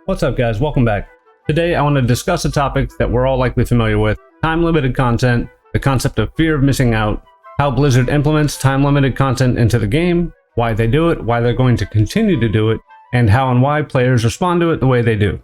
What's up guys, welcome back. Today I want to discuss a topic that we're all likely familiar with, time-limited content, the concept of fear of missing out, how Blizzard implements time-limited content into the game, why they do it, why they're going to continue to do it, and how and why players respond to it the way they do.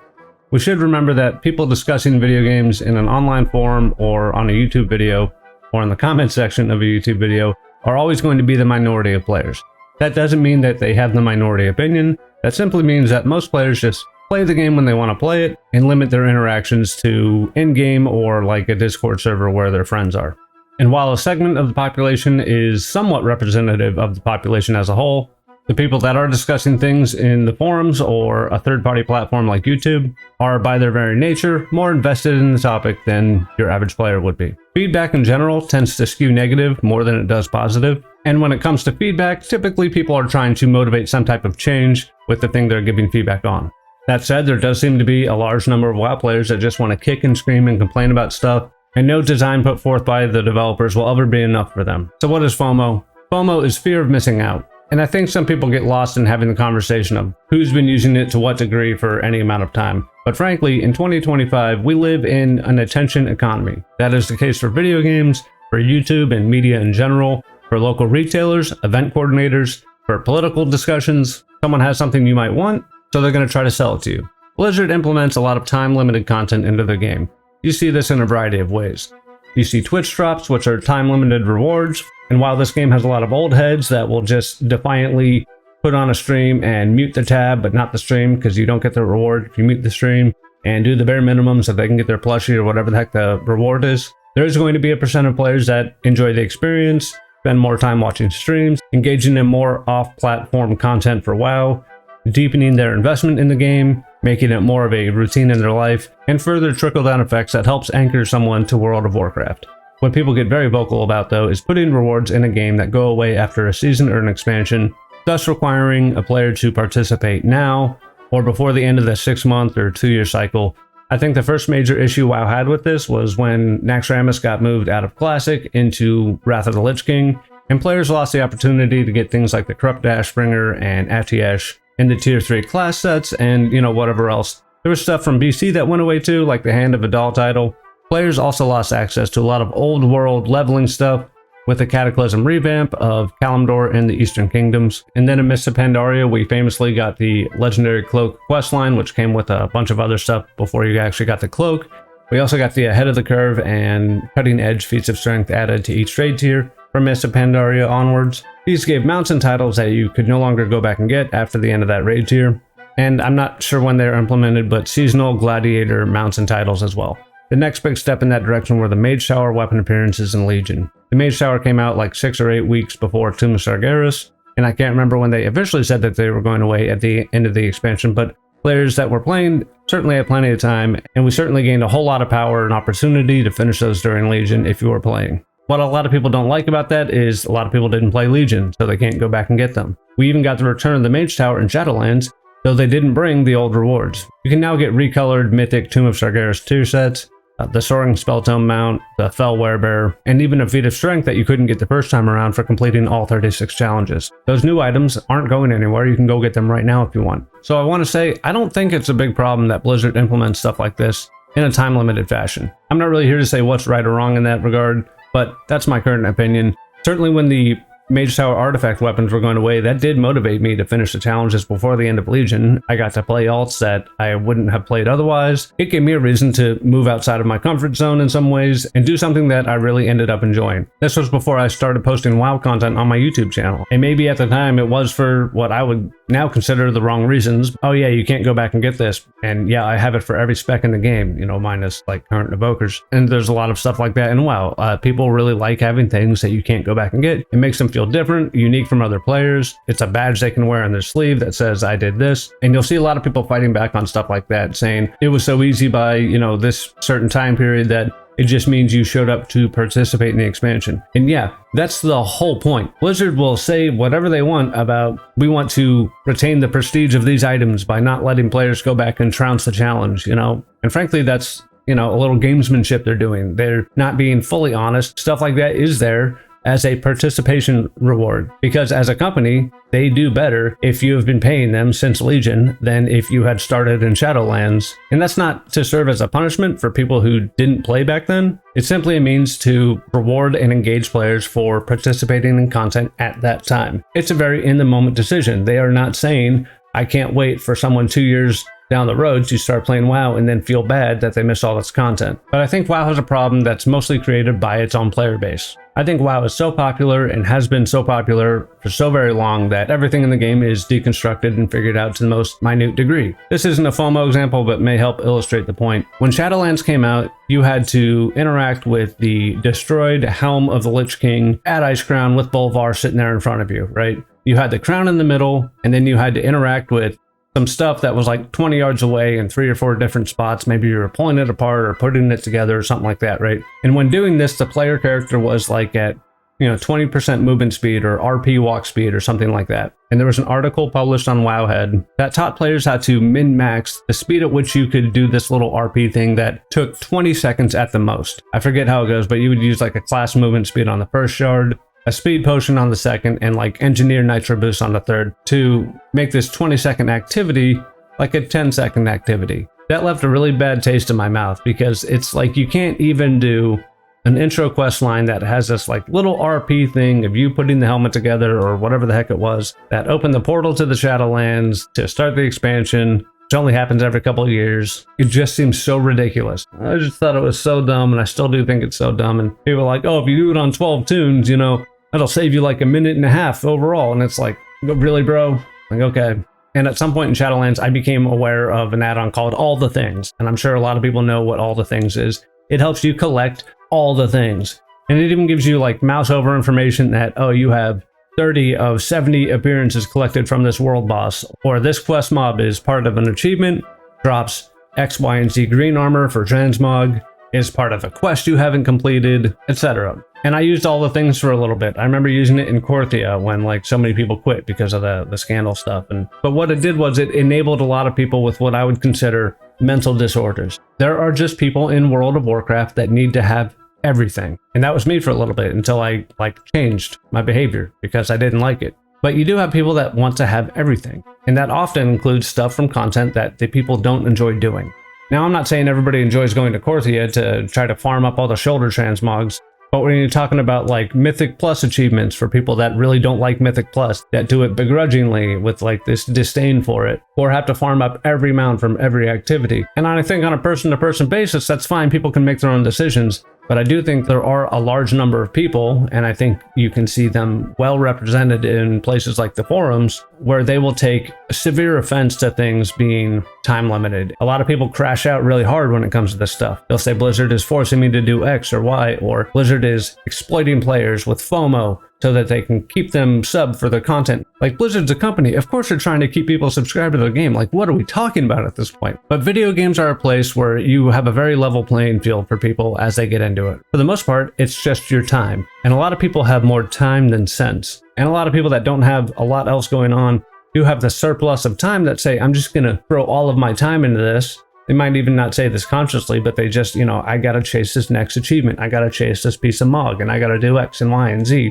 We should remember that people discussing video games in an online forum or on a YouTube video or in the comment section of a YouTube video are always going to be the minority of players. That doesn't mean that they have the minority opinion. That simply means that most players just play the game when they want to play it and limit their interactions to in-game or like a Discord server where their friends are. And while a segment of the population is somewhat representative of the population as a whole, the people that are discussing things in the forums or a third-party platform like YouTube are by their very nature more invested in the topic than your average player would be. Feedback in general tends to skew negative more than it does positive. And when it comes to feedback, typically people are trying to motivate some type of change with the thing they're giving feedback on. That said, there does seem to be a large number of WoW players that just want to kick and scream and complain about stuff, and no design put forth by the developers will ever be enough for them. So what is FOMO? FOMO is fear of missing out. And I think some people get lost in having the conversation of who's been using it to what degree for any amount of time. But frankly, in 2025, we live in an attention economy. That is the case for video games, for YouTube and media in general, for local retailers, event coordinators, for political discussions. Someone has something you might want, so they're going to try to sell it to you. Blizzard implements a lot of time-limited content into the game. You see this in a variety of ways. You see Twitch drops, which are time-limited rewards, and while this game has a lot of old heads that will just defiantly put on a stream and mute the tab but not the stream because you don't get the reward if you mute the stream, and do the bare minimum so they can get their plushie or whatever the heck the reward is, there's going to be a percent of players that enjoy the experience, spend more time watching streams, engaging in more off-platform content for WoW, deepening their investment in the game, making it more of a routine in their life, and further trickle-down effects that helps anchor someone to World of Warcraft. What people get very vocal about, though, is putting rewards in a game that go away after a season or an expansion, thus requiring a player to participate now or before the end of the 6-month or 2-year cycle. I think the first major issue WoW had with this was when Naxxramas got moved out of Classic into Wrath of the Lich King, and players lost the opportunity to get things like the Corrupt Ashbringer and Atiyesh in the tier 3 class sets and, whatever else. There was stuff from BC that went away too, like the Hand of Adal title. Players also lost access to a lot of old world leveling stuff with the Cataclysm revamp of Kalimdor and the Eastern Kingdoms. And then in Mists of Pandaria, we famously got the Legendary Cloak questline, which came with a bunch of other stuff before you actually got the cloak. We also got the Ahead of the Curve and Cutting Edge feats of strength added to each trade tier from Mists of Pandaria onwards. These gave mounts and titles that you could no longer go back and get after the end of that raid tier. And I'm not sure when they're implemented, but seasonal gladiator mounts and titles as well. The next big step in that direction were the Mage Shower weapon appearances in Legion. The Mage Shower came out like 6 or 8 weeks before Tomb of Sargeras, and I can't remember when they officially said that they were going away at the end of the expansion, but players that were playing certainly had plenty of time, and we certainly gained a whole lot of power and opportunity to finish those during Legion if you were playing. What a lot of people don't like about that is a lot of people didn't play Legion, so they can't go back and get them. We even got the return of the Mage Tower in Shadowlands, though they didn't bring the old rewards. You can now get recolored Mythic Tomb of Sargeras tier sets, the Soaring Spelltome mount, the Fell Werebear, and even a Feat of Strength that you couldn't get the first time around for completing all 36 challenges. Those new items aren't going anywhere, you can go get them right now if you want. So I want to say, I don't think it's a big problem that Blizzard implements stuff like this in a time-limited fashion. I'm not really here to say what's right or wrong in that regard, but that's my current opinion. Certainly when the Mage Tower artifact weapons were going away, that did motivate me to finish the challenges before the end of Legion. I got to play alts that I wouldn't have played otherwise. It gave me a reason to move outside of my comfort zone in some ways and do something that I really ended up enjoying. This was before I started posting WoW content on my YouTube channel. And maybe at the time it was for what I would now consider the wrong reasons. Oh yeah, you can't go back and get this. And yeah, I have it for every spec in the game, minus like current evokers. And there's a lot of stuff like that in WoW. People really like having things that you can't go back and get. It makes them feel different, unique from other players. It's a badge they can wear on their sleeve that says I did this. And you'll see a lot of people fighting back on stuff like that, saying it was so easy by, this certain time period that it just means you showed up to participate in the expansion. And yeah, that's the whole point. Blizzard will say whatever they want about, we want to retain the prestige of these items by not letting players go back and trounce the challenge, And frankly, that's, a little gamesmanship they're doing. They're not being fully honest. Stuff like that is there as a participation reward, because as a company, they do better if you have been paying them since Legion than if you had started in Shadowlands. And that's not to serve as a punishment for people who didn't play back then. It's simply a means to reward and engage players for participating in content at that time. It's a very in-the-moment decision. They are not saying, I can't wait for someone 2 years down the road to start playing WoW and then feel bad that they miss all its content. But I think WoW has a problem that's mostly created by its own player base. I think WoW is so popular and has been so popular for so very long that everything in the game is deconstructed and figured out to the most minute degree. This isn't a FOMO example, but may help illustrate the point. When Shadowlands came out, you had to interact with the destroyed Helm of the Lich King at Icecrown with Bolvar sitting there in front of you, right? You had the crown in the middle, and then you had to interact with some stuff that was like 20 yards away in 3 or 4 different spots. Maybe you were pulling it apart or putting it together or something like that, right? And when doing this, the player character was like at 20% movement speed or RP walk speed or something like that. And there was an article published on Wowhead that taught players how to min-max the speed at which you could do this little RP thing that took 20 seconds at the most. I forget how it goes, but you would use like a class movement speed on the first shard, a speed potion on the second, and like engineer nitro boost on the third to make this 20-second activity like a 10-second activity. That left a really bad taste in my mouth because it's like you can't even do an intro quest line that has this like little RP thing of you putting the helmet together or whatever the heck it was that opened the portal to the Shadowlands to start the expansion, which only happens every couple of years. It just seems so ridiculous. I just thought it was so dumb, and I still do think it's so dumb. And people are like, oh, if you do it on 12 tunes, that'll save you like a minute and a half overall. And it's like, really, bro? Like, okay. And at some point in Shadowlands, I became aware of an add-on called All the Things. And I'm sure a lot of people know what All the Things is. It helps you collect all the things. And it even gives you like mouse over information that, oh, you have 30 of 70 appearances collected from this world boss. Or this quest mob is part of an achievement, drops X, Y, and Z green armor for transmog, is part of a quest you haven't completed, etc. And I used All the Things for a little bit. I remember using it in Korthia when like so many people quit because of the scandal stuff. But what it did was it enabled a lot of people with what I would consider mental disorders. There are just people in World of Warcraft that need to have everything. And that was me for a little bit until I changed my behavior because I didn't like it. But you do have people that want to have everything. And that often includes stuff from content that the people don't enjoy doing. Now, I'm not saying everybody enjoys going to Korthia to try to farm up all the shoulder transmogs, but when you're talking about like Mythic Plus achievements for people that really don't like Mythic Plus, that do it begrudgingly with like this disdain for it, or have to farm up every mount from every activity. And I think on a person-to-person basis, that's fine. People can make their own decisions. But I do think there are a large number of people, and I think you can see them well represented in places like the forums, where they will take severe offense to things being time limited. A lot of people crash out really hard when it comes to this stuff. They'll say Blizzard is forcing me to do X or Y, or Blizzard is exploiting players with FOMO so that they can keep them sub for their content. Like, Blizzard's a company. Of course they're trying to keep people subscribed to their game. Like, what are we talking about at this point? But video games are a place where you have a very level playing field for people as they get into it. For the most part, it's just your time. And a lot of people have more time than sense. And a lot of people that don't have a lot else going on do have the surplus of time that say, I'm just going to throw all of my time into this. They might even not say this consciously, but they just, I got to chase this next achievement. I got to chase this piece of mog, and I got to do X and Y and Z.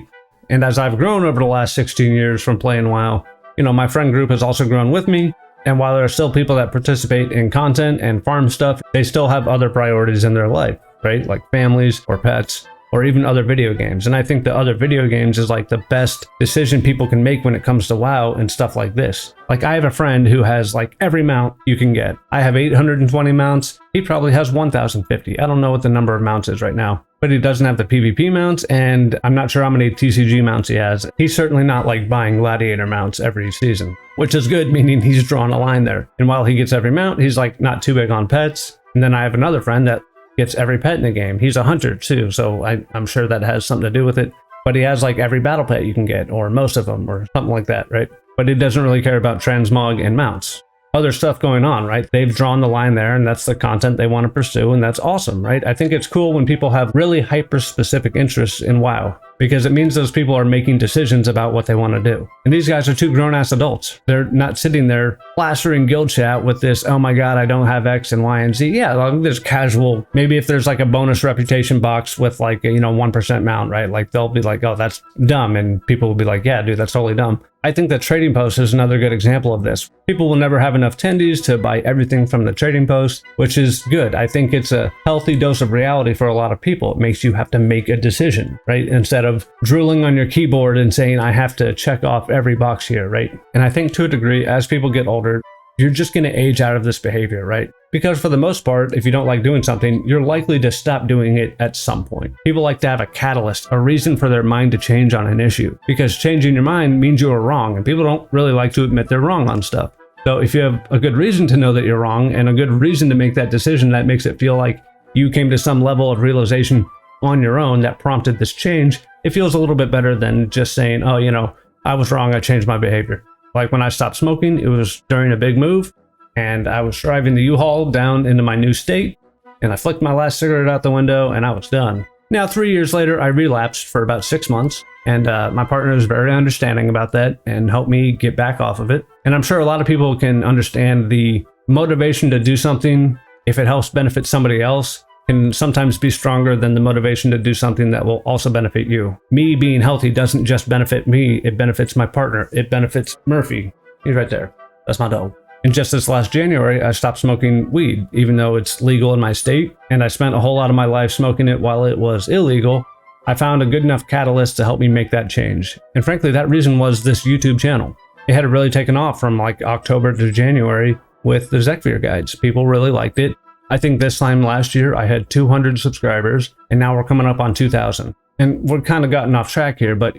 And as I've grown over the last 16 years from playing WoW, my friend group has also grown with me. And while there are still people that participate in content and farm stuff, they still have other priorities in their life, right? Like families or pets or even other video games. And I think the other video games is like the best decision people can make when it comes to WoW and stuff like this. Like, I have a friend who has like every mount you can get. I have 820 mounts. He probably has 1,050. I don't know what the number of mounts is right now, but he doesn't have the PvP mounts, and I'm not sure how many TCG mounts he has. He's certainly not like buying gladiator mounts every season, which is good, meaning he's drawn a line there. And while he gets every mount, he's like not too big on pets. And then I have another friend that gets every pet in the game. He's a hunter too, so I'm sure that has something to do with it. But he has like every battle pet you can get, or most of them, or something like that, right? But he doesn't really care about transmog and mounts. Other stuff going on, right? They've drawn the line there, and that's the content they want to pursue, and that's awesome, right? I think it's cool when people have really hyper-specific interests in WoW, because it means those people are making decisions about what they want to do. And these guys are two grown-ass adults. They're not sitting there plastering guild chat with this, oh my god, I don't have X and Y and Z. Yeah, like there's casual, maybe if there's like a bonus reputation box with like a, 1% mount, right? Like they'll be like, oh, that's dumb. And people will be like, yeah, dude, that's totally dumb. I think that Trading Post is another good example of this. People will never have enough tendies to buy everything from the Trading Post, which is good. I think it's a healthy dose of reality for a lot of people. It makes you have to make a decision, right? Instead of drooling on your keyboard and saying, I have to check off every box here, right? And I think to a degree, as people get older, you're just going to age out of this behavior, right? Because for the most part, if you don't like doing something, you're likely to stop doing it at some point. People like to have a catalyst, a reason for their mind to change on an issue, because changing your mind means you are wrong, and people don't really like to admit they're wrong on stuff. So if you have a good reason to know that you're wrong and a good reason to make that decision, that makes it feel like you came to some level of realization on your own that prompted this change, it feels a little bit better than just saying, oh, I was wrong, I changed my behavior. Like when I stopped smoking, it was during a big move, and I was driving the U-Haul down into my new state, and I flicked my last cigarette out the window, and I was done. Now, 3 years later, I relapsed for about 6 months, and my partner is very understanding about that and helped me get back off of it. And I'm sure a lot of people can understand the motivation to do something if it helps benefit somebody else can sometimes be stronger than the motivation to do something that will also benefit you. Me being healthy doesn't just benefit me, it benefits my partner. It benefits Murphy. He's right there. That's my dog. And just this last January, I stopped smoking weed, even though it's legal in my state, and I spent a whole lot of my life smoking it while it was illegal. I found a good enough catalyst to help me make that change. And frankly, that reason was this YouTube channel. It had really taken off from like October to January with the zek'vir guides. People really liked it. I think this time last year I had 200 subscribers, and now we're coming up on 2,000. And we're kind of gotten off track here, but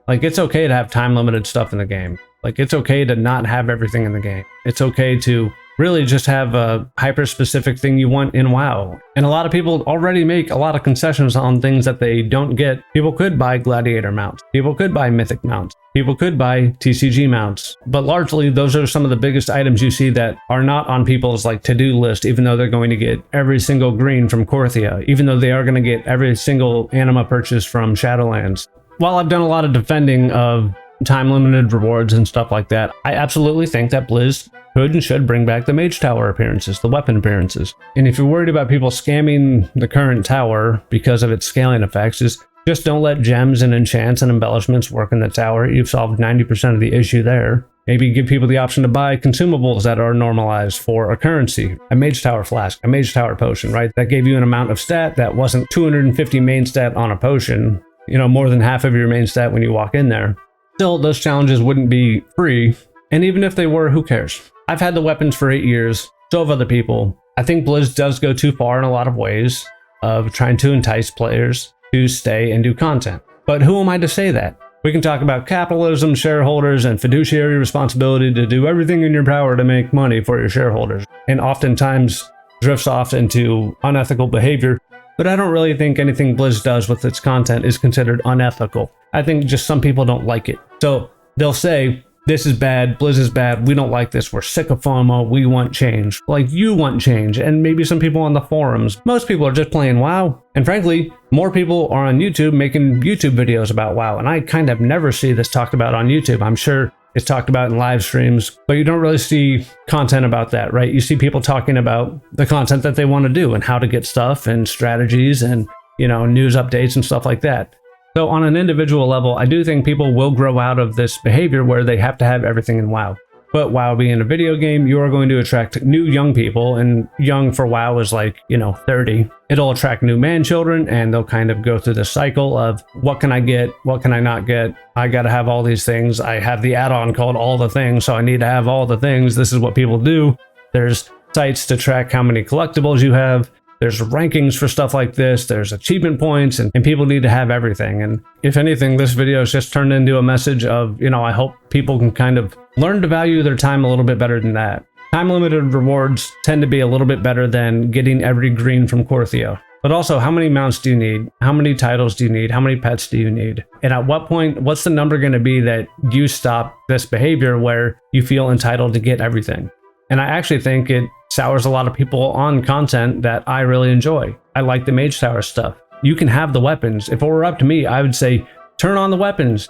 like it's okay to have time limited stuff in the game. Like it's okay to not have everything in the game. It's okay to really just have a hyper specific thing you want in WoW. And a lot of people already make a lot of concessions on things that they don't get. People could buy gladiator mounts. People could buy mythic mounts. People could buy TCG mounts. But largely those are some of the biggest items you see that are not on people's like to-do list, even though they're going to get every single green from Korthia, even though they are going to get every single anima purchase from Shadowlands. While I've done a lot of defending of time limited rewards and stuff like that, I absolutely think that Blizz could and should bring back the mage tower appearances, the weapon appearances. And if you're worried about people scamming the current tower because of its scaling effects, just don't let gems and enchants and embellishments work in the tower. You've solved 90% of the issue there. Maybe give people the option to buy consumables that are normalized for a currency, a mage tower flask, a mage tower potion, right? That gave you an amount of stat that wasn't 250 main stat on a potion, more than half of your main stat when you walk in there. Still, those challenges wouldn't be free, and even if they were, who cares? I've had the weapons for 8 years, so have other people. I think Blizz does go too far in a lot of ways of trying to entice players to stay and do content. But who am I to say that? We can talk about capitalism, shareholders, and fiduciary responsibility to do everything in your power to make money for your shareholders, and oftentimes drifts off into unethical behavior. But I don't really think anything Blizz does with its content is considered unethical. I think just some people don't like it. So they'll say, this is bad, Blizz is bad, we don't like this, we're sick of FOMO, we want change. Like you want change, and maybe some people on the forums. Most people are just playing WoW. And frankly, more people are on YouTube making YouTube videos about WoW, and I kind of never see this talked about on YouTube. I'm sure it's talked about in live streams, but you don't really see content about that, right? You see people talking about the content that they want to do and how to get stuff and strategies and, news updates and stuff like that. So on an individual level, I do think people will grow out of this behavior where they have to have everything in WoW. But WoW being a video game, you are going to attract new young people, and young for WoW is like, 30. It'll attract new man children, and they'll kind of go through the cycle of what can I get? What can I not get? I got to have all these things. I have the add-on called All the Things, so I need to have all the things. This is what people do. There's sites to track how many collectibles you have. There's rankings for stuff like this. There's achievement points, and people need to have everything. And if anything, this video has just turned into a message of, I hope people can kind of learn to value their time a little bit better than that. Time limited rewards tend to be a little bit better than getting every green from Korthia. But also, how many mounts do you need? How many titles do you need? How many pets do you need? And at what point, what's the number going to be that you stop this behavior where you feel entitled to get everything? And I actually think it sours a lot of people on content that I really enjoy. I like the mage tower stuff. You can have the weapons. If it were up to me, I would say turn on the weapons.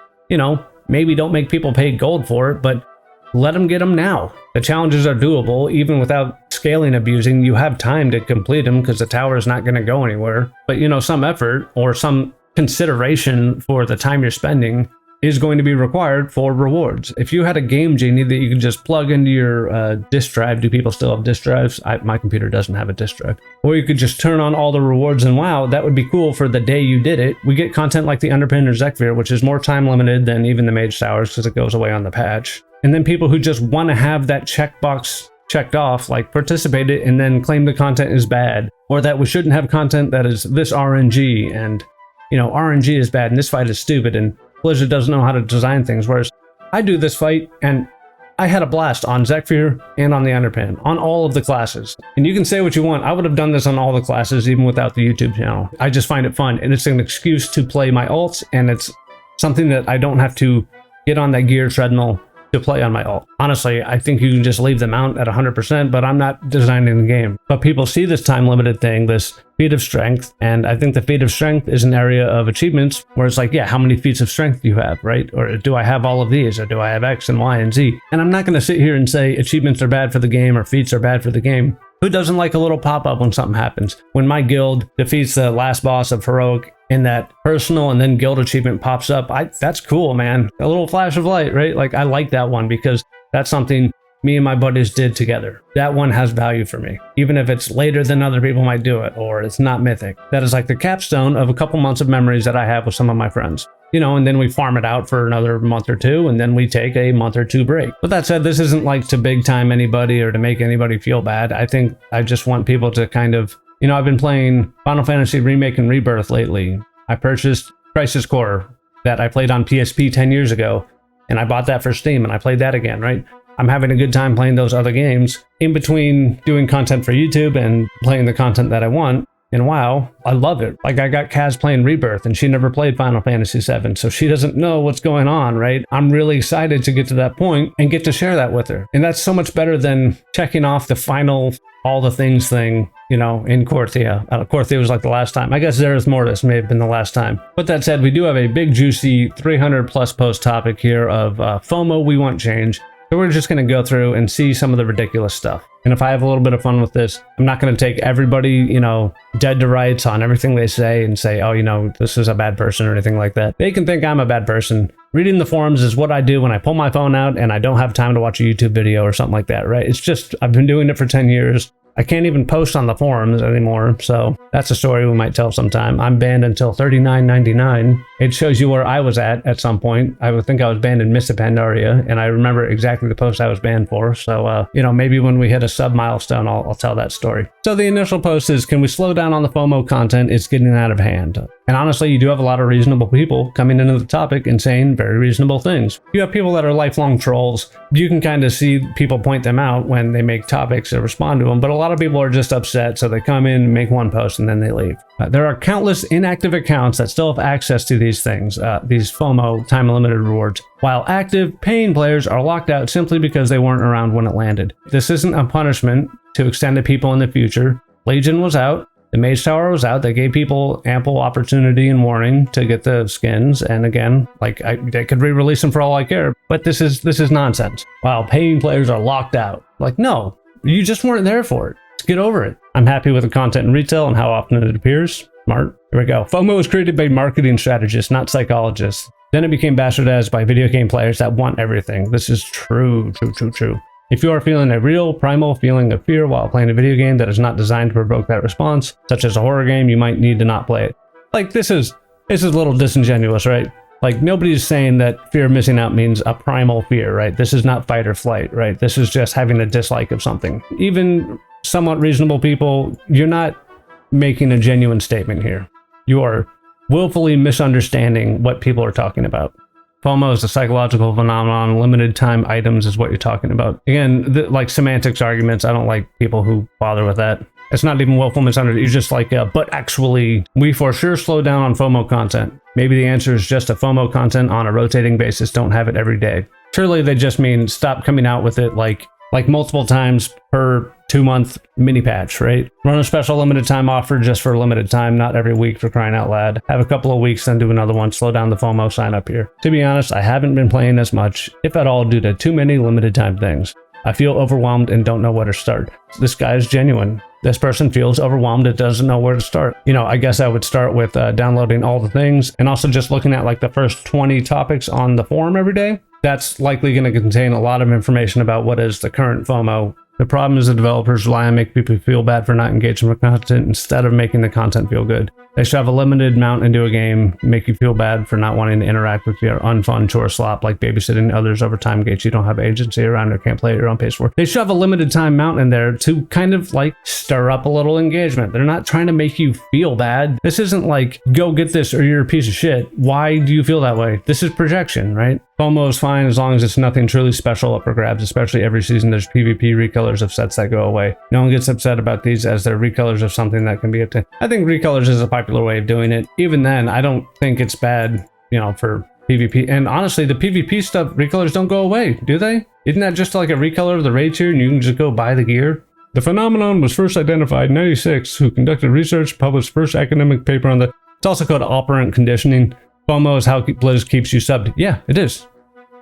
Maybe don't make people pay gold for it, but let them get them now. The challenges are doable, even without scaling abusing. You have time to complete them because the tower is not going to go anywhere. But some effort or some consideration for the time you're spending is going to be required for rewards. If you had a game genie that you could just plug into your disk drive, do people still have disk drives? My computer doesn't have a disk drive. Or you could just turn on all the rewards in WoW. That would be cool for the day you did it. We get content like the Underpin or zek'vir, which is more time limited than even the Mage Towers because it goes away on the patch. And then people who just want to have that checkbox checked off, like participate it and then claim the content is bad, or that we shouldn't have content that is this RNG, and RNG is bad and this fight is stupid and Blizzard doesn't know how to design things. Whereas I do this fight and I had a blast on zek'vir and on the Underpin, on all of the classes. And you can say what you want. I would have done this on all the classes even without the YouTube channel. I just find it fun, and it's an excuse to play my ults, and it's something that I don't have to get on that gear treadmill to play on my ult. Honestly, I think you can just leave them out at 100%, but I'm not designing the game. But people see this time limited thing, this feat of strength, and I think the feat of strength is an area of achievements where it's like, yeah, how many feats of strength do you have, right? Or do I have all of these, or do I have X and Y and Z? And I'm not going to sit here and say achievements are bad for the game or feats are bad for the game. Who doesn't like a little pop-up when something happens? When my guild defeats the last boss of Heroic and that personal and then guild achievement pops up, that's cool, man. A little flash of light, right? Like, I like that one because that's something me and my buddies did together. That one has value for me, even if it's later than other people might do it, or it's not mythic. That is like the capstone of a couple months of memories that I have with some of my friends. And then we farm it out for another month or two, and then we take a month or two break. But that said, this isn't like to big time anybody or to make anybody feel bad. I think I just want people to kind of, I've been playing Final Fantasy Remake and Rebirth lately. I purchased Crisis Core that I played on PSP 10 years ago, and I bought that for Steam, and I played that again, right? I'm having a good time playing those other games in between doing content for YouTube and playing the content that I want. And WoW, I love it. Like, I got Kaz playing Rebirth, and she never played Final Fantasy VII, so she doesn't know what's going on, right? I'm really excited to get to that point and get to share that with her. And that's so much better than checking off the final all the things thing, in Korthia. Korthia was like the last time. I guess Zera's Mortis may have been the last time. But that said, we do have a big, juicy 300 plus post topic here of FOMO, we want change. So we're just going to go through and see some of the ridiculous stuff. And if I have a little bit of fun with this, I'm not going to take everybody, dead to rights on everything they say and say, oh, this is a bad person or anything like that. They can think I'm a bad person. Reading the forums is what I do when I pull my phone out and I don't have time to watch a YouTube video or something like that, right? It's just, I've been doing it for 10 years. I can't even post on the forums anymore, so that's a story we might tell sometime. I'm banned until $39.99. It shows you where I was at some point. I would think I was banned in Mists of Pandaria, and I remember exactly the post I was banned for. So, maybe when we hit a sub milestone, I'll tell that story. So the initial post is, can we slow down on the FOMO content? It's getting out of hand. And honestly, you do have a lot of reasonable people coming into the topic and saying very reasonable things. You have people that are lifelong trolls. You can kind of see people point them out when they make topics or respond to them, but a lot of people are just upset, so they come in, make one post, and then they leave. There are countless inactive accounts that still have access to these things, these FOMO time-limited rewards, while active, paying players are locked out simply because they weren't around when it landed. This isn't a punishment to extend to people in the future. Legion was out. The Mage Tower was out. They gave people ample opportunity and warning to get the skins. And again, they could re-release them for all I care. But this is nonsense. While paying players are locked out. No, you just weren't there for it. Let's get over it. I'm happy with the content in retail and how often it appears. Smart. Here we go. FOMO was created by marketing strategists, not psychologists. Then it became bastardized by video game players that want everything. This is true. If you are feeling a real primal feeling of fear while playing a video game that is not designed to provoke that response, such as a horror game, you might need to not play it. This is a little disingenuous, right? Nobody's saying that fear of missing out means a primal fear, right? This is not fight or flight, right? This is just having a dislike of something. Even somewhat reasonable people, you're not making a genuine statement here. You are willfully misunderstanding what people are talking about. FOMO is a psychological phenomenon. Limited time items is what you're talking about. Again, semantics arguments, I don't like people who bother with that. It's not even willful misunderstanding. You're just but actually, we for sure slow down on FOMO content. Maybe the answer is just a FOMO content on a rotating basis. Don't have it every day. Surely they just mean stop coming out with it like multiple times per 2-month mini patch, right? Run a special limited time offer just for a limited time, not every week, for crying out loud. Have a couple of weeks, then do another one. Slow down the FOMO, sign up here. To be honest, I haven't been playing as much, if at all, due to too many limited time things. I feel overwhelmed and don't know where to start. This guy is genuine. This person feels overwhelmed and doesn't know where to start. You know, I guess I would start with downloading all the things and also just looking at like the first 20 topics on the forum every day. That's likely going to contain a lot of information about what is the current FOMO. The problem is the developers rely on making people feel bad for not engaging with content instead of making the content feel good. They shove a limited amount into a game, make you feel bad for not wanting to interact with your unfun chore slop like babysitting others over time gates you don't have agency around or can't play at your own pace for. They shove a limited time amount in there to kind of like stir up a little engagement. They're not trying to make you feel bad. This isn't like, go get this or you're a piece of shit. Why do you feel that way? This is projection, right? FOMO is fine as long as it's nothing truly special up for grabs, especially every season there's PvP recolors of sets that go away. No one gets upset about these as they're recolors of something that can be obtained. I think recolors is a popular way of doing it. Even then, I don't think it's bad, you know, for PvP. And honestly, the PvP stuff, recolors don't go away, do they? Isn't that just like a recolor of the raid tier and you can just go buy the gear? The phenomenon was first identified in 96, who conducted research, published first academic paper on the... It's also called operant conditioning. FOMO is how Blizz keeps you subbed. Yeah, it is.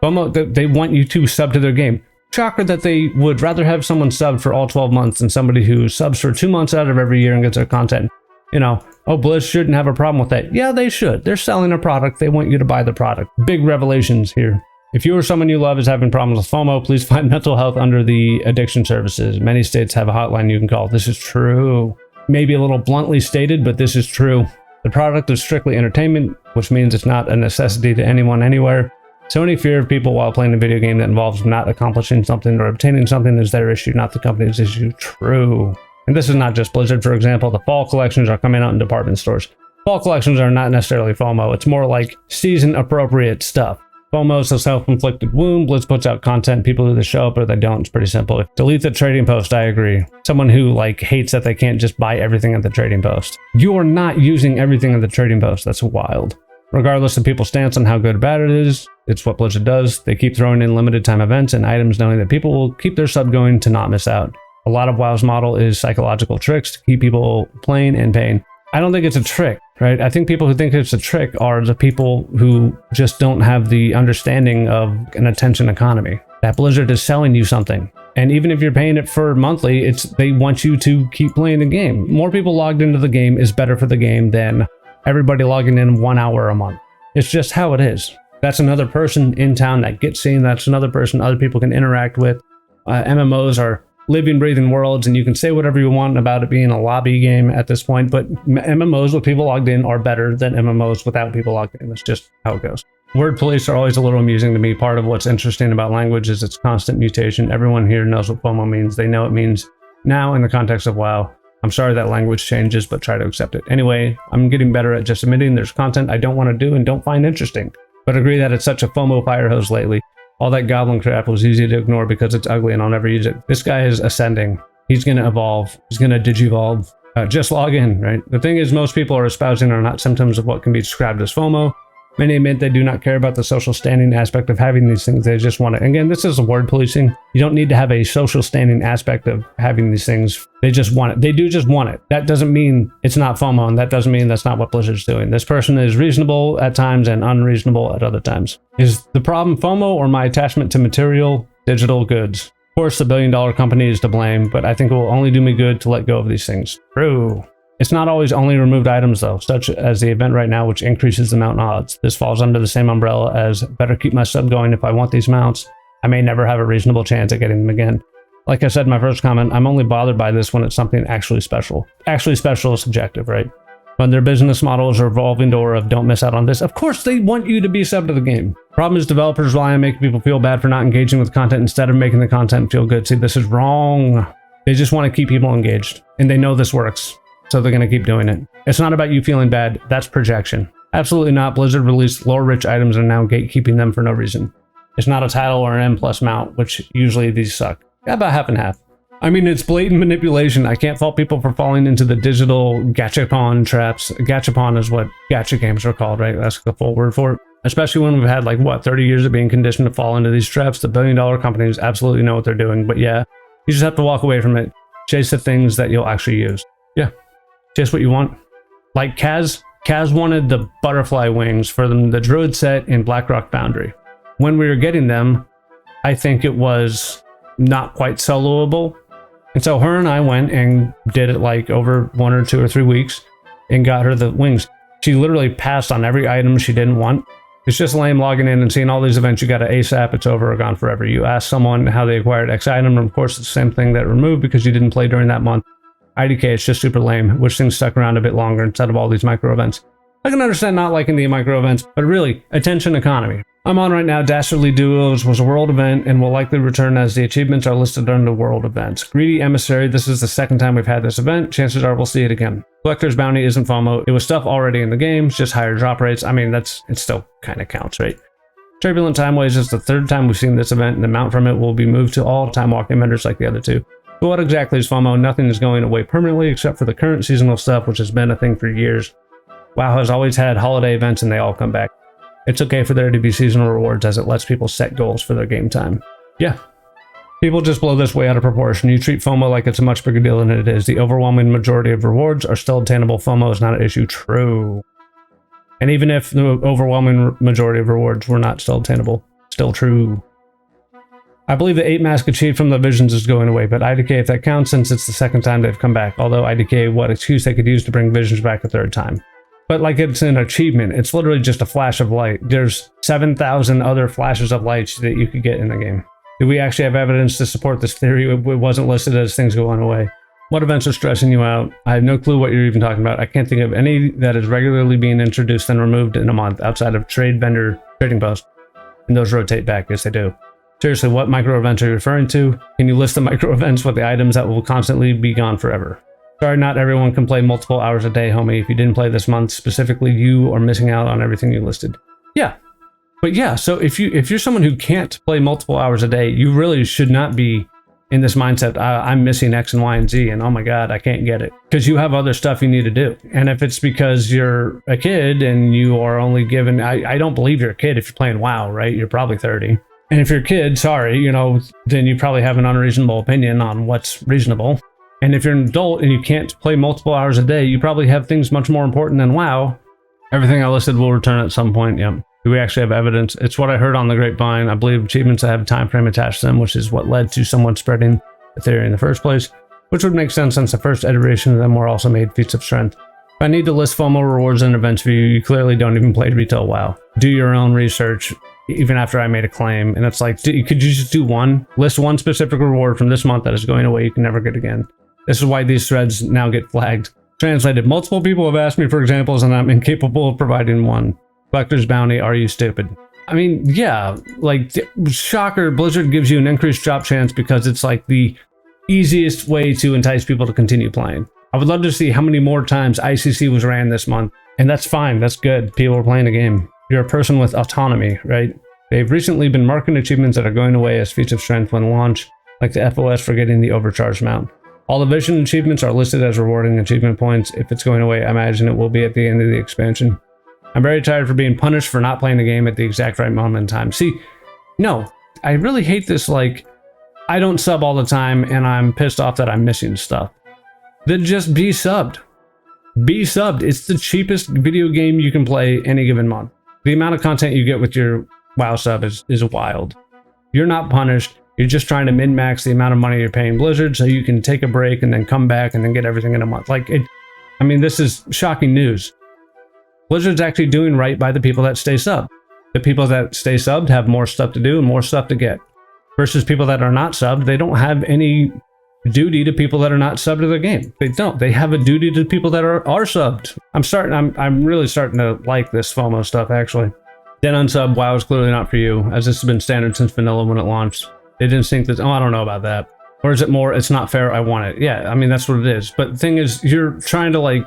FOMO, they want you to sub to their game. Shocker that they would rather have someone sub for all 12 months than somebody who subs for 2 months out of every year and gets their content. You know, oh, Blizz shouldn't have a problem with that. Yeah, they should. They're selling a product. They want you to buy the product. Big revelations here. If you or someone you love is having problems with FOMO, please find mental health under the addiction services. Many states have a hotline you can call. This is true. Maybe a little bluntly stated, but this is true. The product is strictly entertainment, which means it's not a necessity to anyone anywhere. So any fear of people while playing a video game that involves not accomplishing something or obtaining something is their issue, not the company's issue. True. And this is not just Blizzard, for example. The fall collections are coming out in department stores. Fall collections are not necessarily FOMO. It's more like season-appropriate stuff. FOMO is a self-inflicted wound. Blizz puts out content. People either show up or they don't. It's pretty simple. Delete the trading post. I agree. Someone who like hates that they can't just buy everything at the trading post. You are not using everything at the trading post. That's wild. Regardless of people's stance on how good or bad it is, it's what Blizzard does. They keep throwing in limited time events and items knowing that people will keep their sub going to not miss out. A lot of WoW's model is psychological tricks to keep people playing and paying. I don't think it's a trick, right? I think people who think it's a trick are the people who just don't have the understanding of an attention economy. That Blizzard is selling you something. And even if you're paying it for monthly, they want you to keep playing the game. More people logged into the game is better for the game than everybody logging in 1 hour a month. It's just how it is. That's another person in town that gets seen. That's another person other people can interact with. MMOs are living, breathing worlds, and you can say whatever you want about it being a lobby game at this point, but MMOs with people logged in are better than MMOs without people logged in. That's just how it goes. Word police are always a little amusing to me. Part of what's interesting about language is its constant mutation. Everyone here knows what FOMO means. They know it means now in the context of WoW. I'm sorry that language changes, but try to accept it. Anyway, I'm getting better at just admitting there's content I don't want to do and don't find interesting, but agree that it's such a FOMO fire hose lately. All that goblin crap was easy to ignore because it's ugly and I'll never use it. This guy is ascending. He's going to evolve. He's going to digivolve. Just log in, right? The thing is, most people are espousing are not symptoms of what can be described as FOMO. Many admit they do not care about the social standing aspect of having these things. They just want it. Again, this is word policing. You don't need to have a social standing aspect of having these things. They just want it. They do just want it. That doesn't mean it's not FOMO, and that doesn't mean that's not what Blizzard's doing. This person is reasonable at times and unreasonable at other times. Is the problem FOMO or my attachment to material, digital goods? Of course, the billion-dollar company is to blame, but I think it will only do me good to let go of these things. True. It's not always only removed items though, such as the event right now, which increases the mount odds. This falls under the same umbrella as better keep my sub going if I want these mounts. I may never have a reasonable chance at getting them again. Like I said in my first comment, I'm only bothered by this when it's something actually special. Actually special is subjective, right? When their business model is a revolving door of don't miss out on this, of course they want you to be sub to the game. Problem is developers rely on making people feel bad for not engaging with content instead of making the content feel good. See, this is wrong. They just want to keep people engaged, and they know this works. So they're going to keep doing it. It's not about you feeling bad. That's projection. Absolutely not. Blizzard released lore-rich items and are now gatekeeping them for no reason. It's not a title or an M+ mount, which usually these suck. About half and half. I mean, it's blatant manipulation. I can't fault people for falling into the digital gachapon traps. Gachapon is what gacha games are called, right? That's the full word for it. Especially when we've had, 30 years of being conditioned to fall into these traps. The billion-dollar companies absolutely know what they're doing. But yeah, you just have to walk away from it. Chase the things that you'll actually use. Yeah, chase what you want. Like Kaz wanted the butterfly wings for the druid set in Blackrock Foundry. When we were getting them, I think it was not quite soloable. And so her and I went and did it like over 1 or 2 or 3 weeks and got her the wings. She literally passed on every item she didn't want. It's just lame logging in and seeing all these events. You got to ASAP, it's over or gone forever. You ask someone how they acquired X item, and of course it's the same thing that removed because you didn't play during that month. IDK, it's just super lame. Wish things stuck around a bit longer instead of all these micro events. I can understand not liking the micro events, but really, attention economy. I'm on right now. Dastardly Duos was a world event and will likely return as the achievements are listed under world events. Greedy Emissary, this is the second time we've had this event. Chances are we'll see it again. Collector's Bounty isn't FOMO. It was stuff already in the game, just higher drop rates. I mean, it still kind of counts, right? Turbulent Time Ways is the third time we've seen this event, and the amount from it will be moved to all time walking vendors like the other two. But what exactly is FOMO? Nothing is going away permanently except for the current seasonal stuff, which has been a thing for years. WoW has always had holiday events and they all come back. It's okay for there to be seasonal rewards as it lets people set goals for their game time. Yeah. People just blow this way out of proportion. You treat FOMO like it's a much bigger deal than it is. The overwhelming majority of rewards are still obtainable. FOMO is not an issue. True. And even if the overwhelming majority of rewards were not still obtainable, still true. I believe the 8 mask achieved from the visions is going away, but IDK if that counts since it's the second time they've come back. Although IDK, what excuse they could use to bring visions back a third time. But like it's an achievement, it's literally just a flash of light. There's 7,000 other flashes of light that you could get in the game. Do we actually have evidence to support this theory? It wasn't listed as things going away. What events are stressing you out? I have no clue what you're even talking about. I can't think of any that is regularly being introduced and removed in a month outside of trade vendor trading posts. And those rotate back, yes they do. Seriously, what micro events are you referring to? Can you list the micro events with the items that will constantly be gone forever? Sorry, not everyone can play multiple hours a day, homie. If you didn't play this month, specifically you are missing out on everything you listed. Yeah. But yeah, so if you're someone who can't play multiple hours a day, you really should not be in this mindset, I'm missing X and Y and Z, and oh my God, I can't get it. Because you have other stuff you need to do. And if it's because you're a kid and you are only given, I don't believe you're a kid if you're playing WoW, right? You're probably 30. And if you're a kid, sorry, then you probably have an unreasonable opinion on what's reasonable. And if you're an adult and you can't play multiple hours a day, you probably have things much more important than WoW. Everything I listed will return at some point, yep. Do we actually have evidence? It's what I heard on the grapevine. I believe achievements that have a time frame attached to them, which is what led to someone spreading the theory in the first place, which would make sense since the first iteration of them were also made feats of strength. If I need to list FOMO rewards and events for you, you clearly don't even play retail WoW. Do your own research, even after I made a claim. And it's like, could you just do one? List one specific reward from this month that is going away you can never get again. This is why these threads now get flagged. Translated, multiple people have asked me for examples and I'm incapable of providing one. Collector's Bounty, are you stupid? I mean, yeah, like, shocker, Blizzard gives you an increased drop chance because it's like the easiest way to entice people to continue playing. I would love to see how many more times ICC was ran this month. And that's fine, that's good. People are playing a game. You're a person with autonomy, right? They've recently been marking achievements that are going away as feats of strength when launched, like the FOS for getting the overcharged mount. All the vision achievements are listed as rewarding achievement points. If it's going away, I imagine it will be at the end of the expansion. I'm very tired for being punished for not playing the game at the exact right moment in time. See, no, I really hate this, like, I don't sub all the time and I'm pissed off that I'm missing stuff. Then just be subbed. Be subbed. It's the cheapest video game you can play any given month. The amount of content you get with your WoW sub is wild. You're not punished. You're just trying to min-max the amount of money you're paying Blizzard so you can take a break and then come back and then get everything in a month. Like, I mean, this is shocking news. Blizzard's actually doing right by the people that stay subbed. The people that stay subbed have more stuff to do and more stuff to get. Versus people that are not subbed, they don't have any duty to people that are not subbed to their game. They don't. They have a duty to people that are subbed. I'm really starting to like this FOMO stuff, actually. Then unsub, WoW is clearly not for you, as this has been standard since vanilla when it launched. They didn't think that, oh, I don't know about that. Or is it more, it's not fair, I want it. Yeah, I mean, that's what it is. But the thing is, you're trying to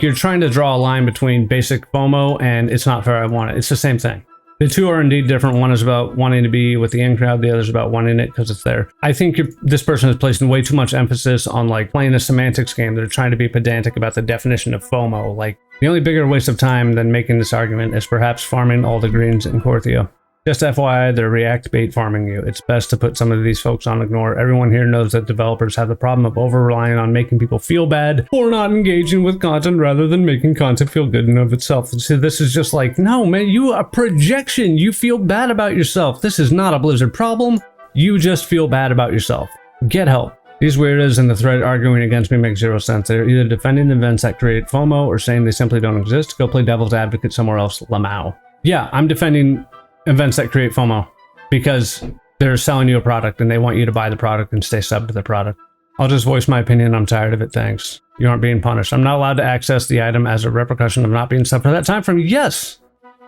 you're trying to draw a line between basic FOMO and it's not fair, I want it. It's the same thing. The two are indeed different. One is about wanting to be with the in crowd. The other is about wanting it because it's there. I think this person is placing way too much emphasis on like playing a semantics game. They're trying to be pedantic about the definition of FOMO. Like, the only bigger waste of time than making this argument is perhaps farming all the greens in Korthia. Just FYI, they're React bait farming you. It's best to put some of these folks on ignore. Everyone here knows that developers have the problem of over-relying on making people feel bad or not engaging with content rather than making content feel good in and of itself. See, this is just like, no, man, you are a projection. You feel bad about yourself. This is not a Blizzard problem. You just feel bad about yourself. Get help. These weirdos in the thread arguing against me make zero sense. They're either defending the events that create FOMO or saying they simply don't exist. Go play devil's advocate somewhere else, Lamau. Yeah, I'm defending events that create FOMO because they're selling you a product and they want you to buy the product and stay subbed to the product. I'll just voice my opinion. I'm tired of it. Thanks. You aren't being punished. I'm not allowed to access the item as a repercussion of not being subbed for that time frame. Yes,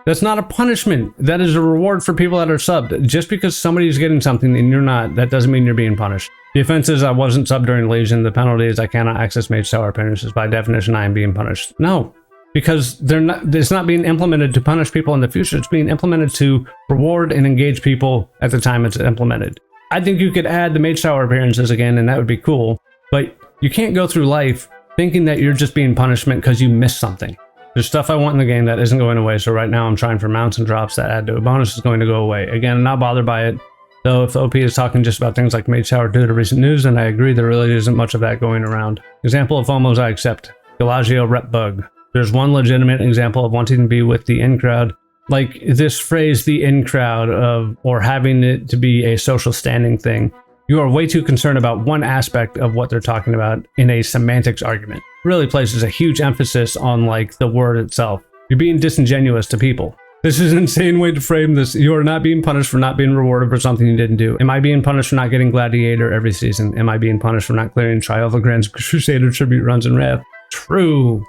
that's not a punishment. That is a reward for people that are subbed. Just because somebody's getting something and you're not, that doesn't mean you're being punished. The offense is I wasn't subbed during Legion. The penalty is I cannot access Mage Tower appearances. By definition, I am being punished. No. Because it's not being implemented to punish people in the future. It's being implemented to reward and engage people at the time it's implemented. I think you could add the Mage Tower appearances again, and that would be cool. But you can't go through life thinking that you're just being punishment because you missed something. There's stuff I want in the game that isn't going away. So right now I'm trying for mounts and drops that add to a bonus is going to go away. Again, I'm not bothered by it. Though if the OP is talking just about things like Mage Tower due to recent news, then I agree there really isn't much of that going around. Example of FOMOs I accept. Galagio rep bug. There's one legitimate example of wanting to be with the in crowd. Like this phrase, the in crowd, or having it to be a social standing thing. You are way too concerned about one aspect of what they're talking about in a semantics argument. Really places a huge emphasis on like the word itself. You're being disingenuous to people. This is an insane way to frame this. You are not being punished for not being rewarded for something you didn't do. Am I being punished for not getting Gladiator every season? Am I being punished for not clearing Trial of the Grand Crusader tribute runs in Wrath? True.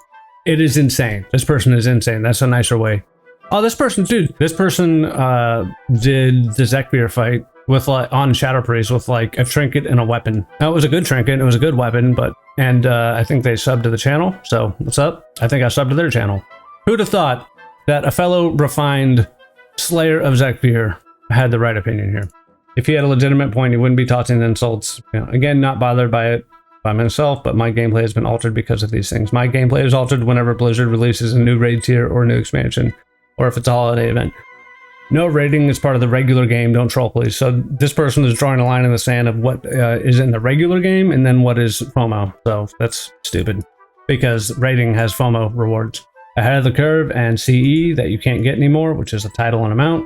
It is insane. This person is insane. That's a nicer way. Oh, this person, dude. This person did the zek'vir fight with on Shadow Priest with like a trinket and a weapon. Now, it was a good trinket. It was a good weapon, and I think they subbed to the channel. So what's up? I think I subbed to their channel. Who'd have thought that a fellow refined slayer of zek'vir had the right opinion here? If he had a legitimate point, he wouldn't be tossing insults. You know, again, not bothered by it by myself, but my gameplay has been altered because of these things. My gameplay is altered whenever Blizzard releases a new raid tier or new expansion, or if it's a holiday event. No raiding is part of the regular game. Don't troll, please. So this person is drawing a line in the sand of what is in the regular game and then what is FOMO. So that's stupid because raiding has FOMO rewards. Ahead of the curve and CE that you can't get anymore, which is a title and amount.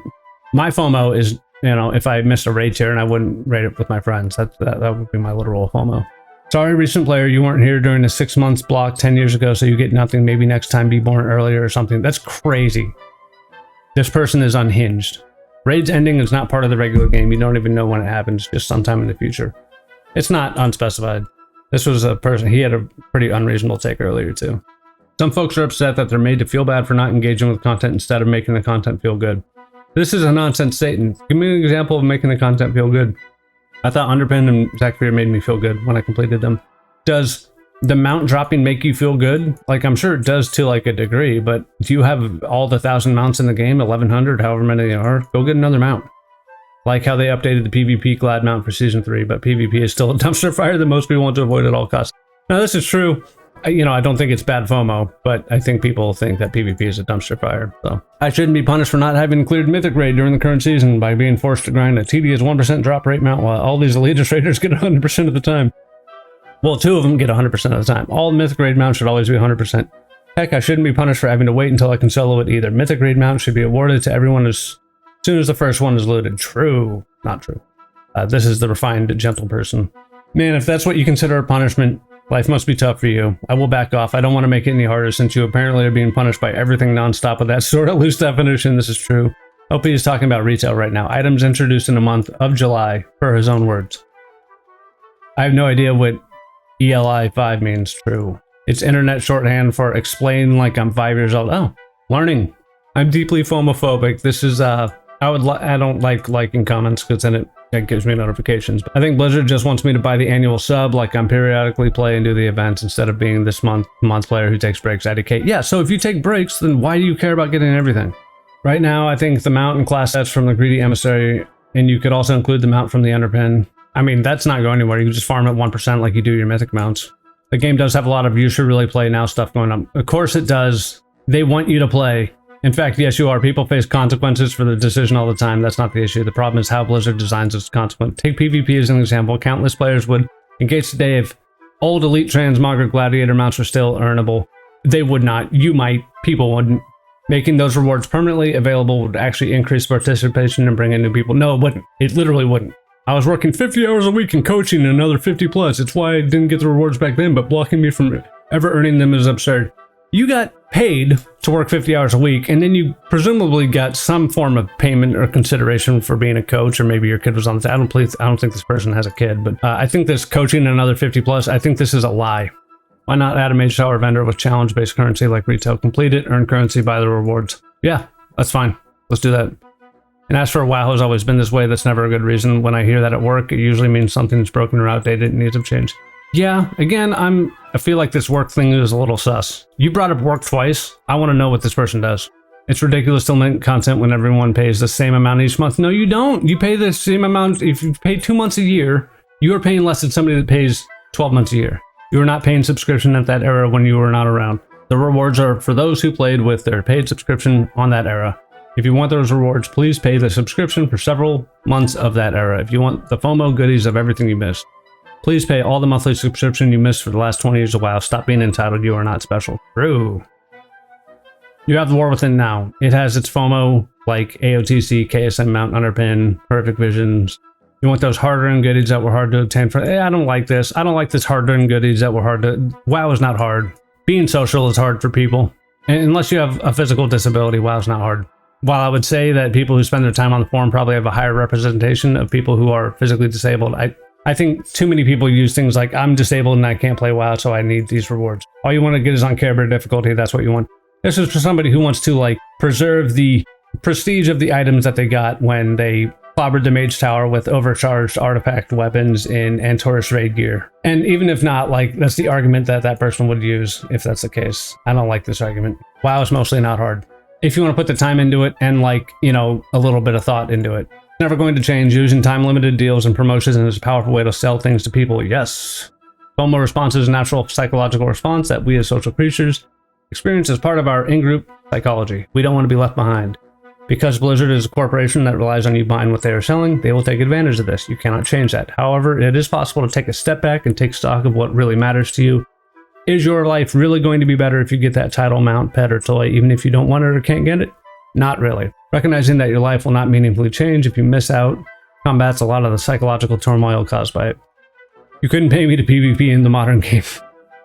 My FOMO is, you know, if I missed a raid tier and I wouldn't raid it with my friends, that would be my literal FOMO. Sorry, recent player, you weren't here during the 6 months block 10 years ago, so you get nothing. Maybe next time be born earlier or something. That's crazy. This person is unhinged. Raids ending is not part of the regular game. You don't even know when it happens, just sometime in the future. It's not unspecified. This was a person, he had a pretty unreasonable take earlier too. Some folks are upset that they're made to feel bad for not engaging with content instead of making the content feel good. This is a nonsense statement. Give me an example of making the content feel good. I thought Underpin and zek'vir made me feel good when I completed them. Does the mount dropping make you feel good? Like, I'm sure it does to like a degree, but do you have all the 1,000 mounts in the game, 1,100, however many there are? Go get another mount. Like how they updated the PvP Glad mount for Season 3, but PvP is still a dumpster fire that most people want to avoid at all costs. Now, this is true. You know, I don't think it's bad FOMO, but I think people think that PvP is a dumpster fire. So I shouldn't be punished for not having cleared Mythic Raid during the current season by being forced to grind a tedious 1% drop rate mount while all these Elite Raiders get 100% of the time. Well, 2 of them get 100% of the time. All Mythic Raid mounts should always be 100%. Heck, I shouldn't be punished for having to wait until I can solo it either. Mythic Raid mount should be awarded to everyone as soon as the first one is looted. True. Not true. This is the refined, gentle person. Man, if that's what you consider a punishment, life must be tough for you. I will back off. I don't want to make it any harder since you apparently are being punished by everything nonstop with that sort of loose definition. This is true. OP is talking about retail right now. Items introduced in the month of July, per his own words. I have no idea what ELI 5 means. True. It's internet shorthand for explain like I'm 5 years old. Oh, learning. I'm deeply FOMophobic. This is, I don't like liking comments because then it gives me notifications. I think Blizzard just wants me to buy the annual sub like I'm periodically play and do the events instead of being this month player who takes breaks. IDK. Yeah, so if you take breaks, then why do you care about getting everything? Right now, I think the mount and class sets from the Greedy Emissary, and you could also include the mount from the Underpin. I mean, that's not going anywhere. You can just farm at 1% like you do your Mythic mounts. The game does have a lot of you should really play now stuff going on. Of course it does. They want you to play. In fact, yes, you are. People face consequences for their decision all the time. That's not the issue. The problem is how Blizzard designs its consequence. Take PvP as an example. Countless players would engage today if old elite transmogger gladiator mounts were still earnable. They would not. You might. People wouldn't. Making those rewards permanently available would actually increase participation and bring in new people. No, it wouldn't. It literally wouldn't. I was working 50 hours a week in coaching and another 50 plus. It's why I didn't get the rewards back then, but blocking me from ever earning them is absurd. You got paid to work 50 hours a week, and then you presumably got some form of payment or consideration for being a coach, or maybe your kid was on the... I don't think this person has a kid, but I think this coaching another 50 plus, I think this is a lie. Why not add a mage tower vendor with challenge-based currency like retail? Complete it, earn currency, buy the rewards. Yeah, that's fine. Let's do that. And as for WoW has always been this way, that's never a good reason. When I hear that at work, it usually means something's broken or outdated and needs a change. Yeah, again, I feel like this work thing is a little sus. You brought up work twice. I want to know what this person does. It's ridiculous to limit content when everyone pays the same amount each month. No, you don't. You pay the same amount. If you pay 2 months a year, you are paying less than somebody that pays 12 months a year. You were not paying subscription at that era when you were not around. The rewards are for those who played with their paid subscription on that era. If you want those rewards, please pay the subscription for several months of that era. If you want the FOMO goodies of everything you missed, please pay all the monthly subscription you missed for the last 20 years of WoW. Stop being entitled. You are not special. True. You have the War Within now. It has its FOMO, like AOTC, KSM Mount, Underpin, Perfect Visions. You want those hard-earned goodies that were hard to obtain for... I don't like this. I don't like this hard-earned goodies that were hard to... WoW is not hard. Being social is hard for people. And unless you have a physical disability, WoW's not hard. While I would say that people who spend their time on the forum probably have a higher representation of people who are physically disabled, I think too many people use things like, I'm disabled and I can't play WoW, so I need these rewards. All you want to get is on care bear difficulty. That's what you want. This is for somebody who wants to like preserve the prestige of the items that they got when they clobbered the mage tower with overcharged artifact weapons in Antorus raid gear. And even if not, like, that's the argument that that person would use if that's the case. I don't like this argument. WoW is mostly not hard. If you want to put the time into it and, like, you know, a little bit of thought into it. Never going to change. Using time-limited deals and promotions is a powerful way to sell things to people. Yes. FOMO response is a natural psychological response that we as social creatures experience as part of our in-group psychology. We don't want to be left behind. Because Blizzard is a corporation that relies on you buying what they are selling, they will take advantage of this. You cannot change that. However, it is possible to take a step back and take stock of what really matters to you. Is your life really going to be better if you get that title, mount, pet, or toy, even if you don't want it or can't get it? Not really. Recognizing that your life will not meaningfully change if you miss out combats a lot of the psychological turmoil caused by it. You couldn't pay me to PvP in the modern game.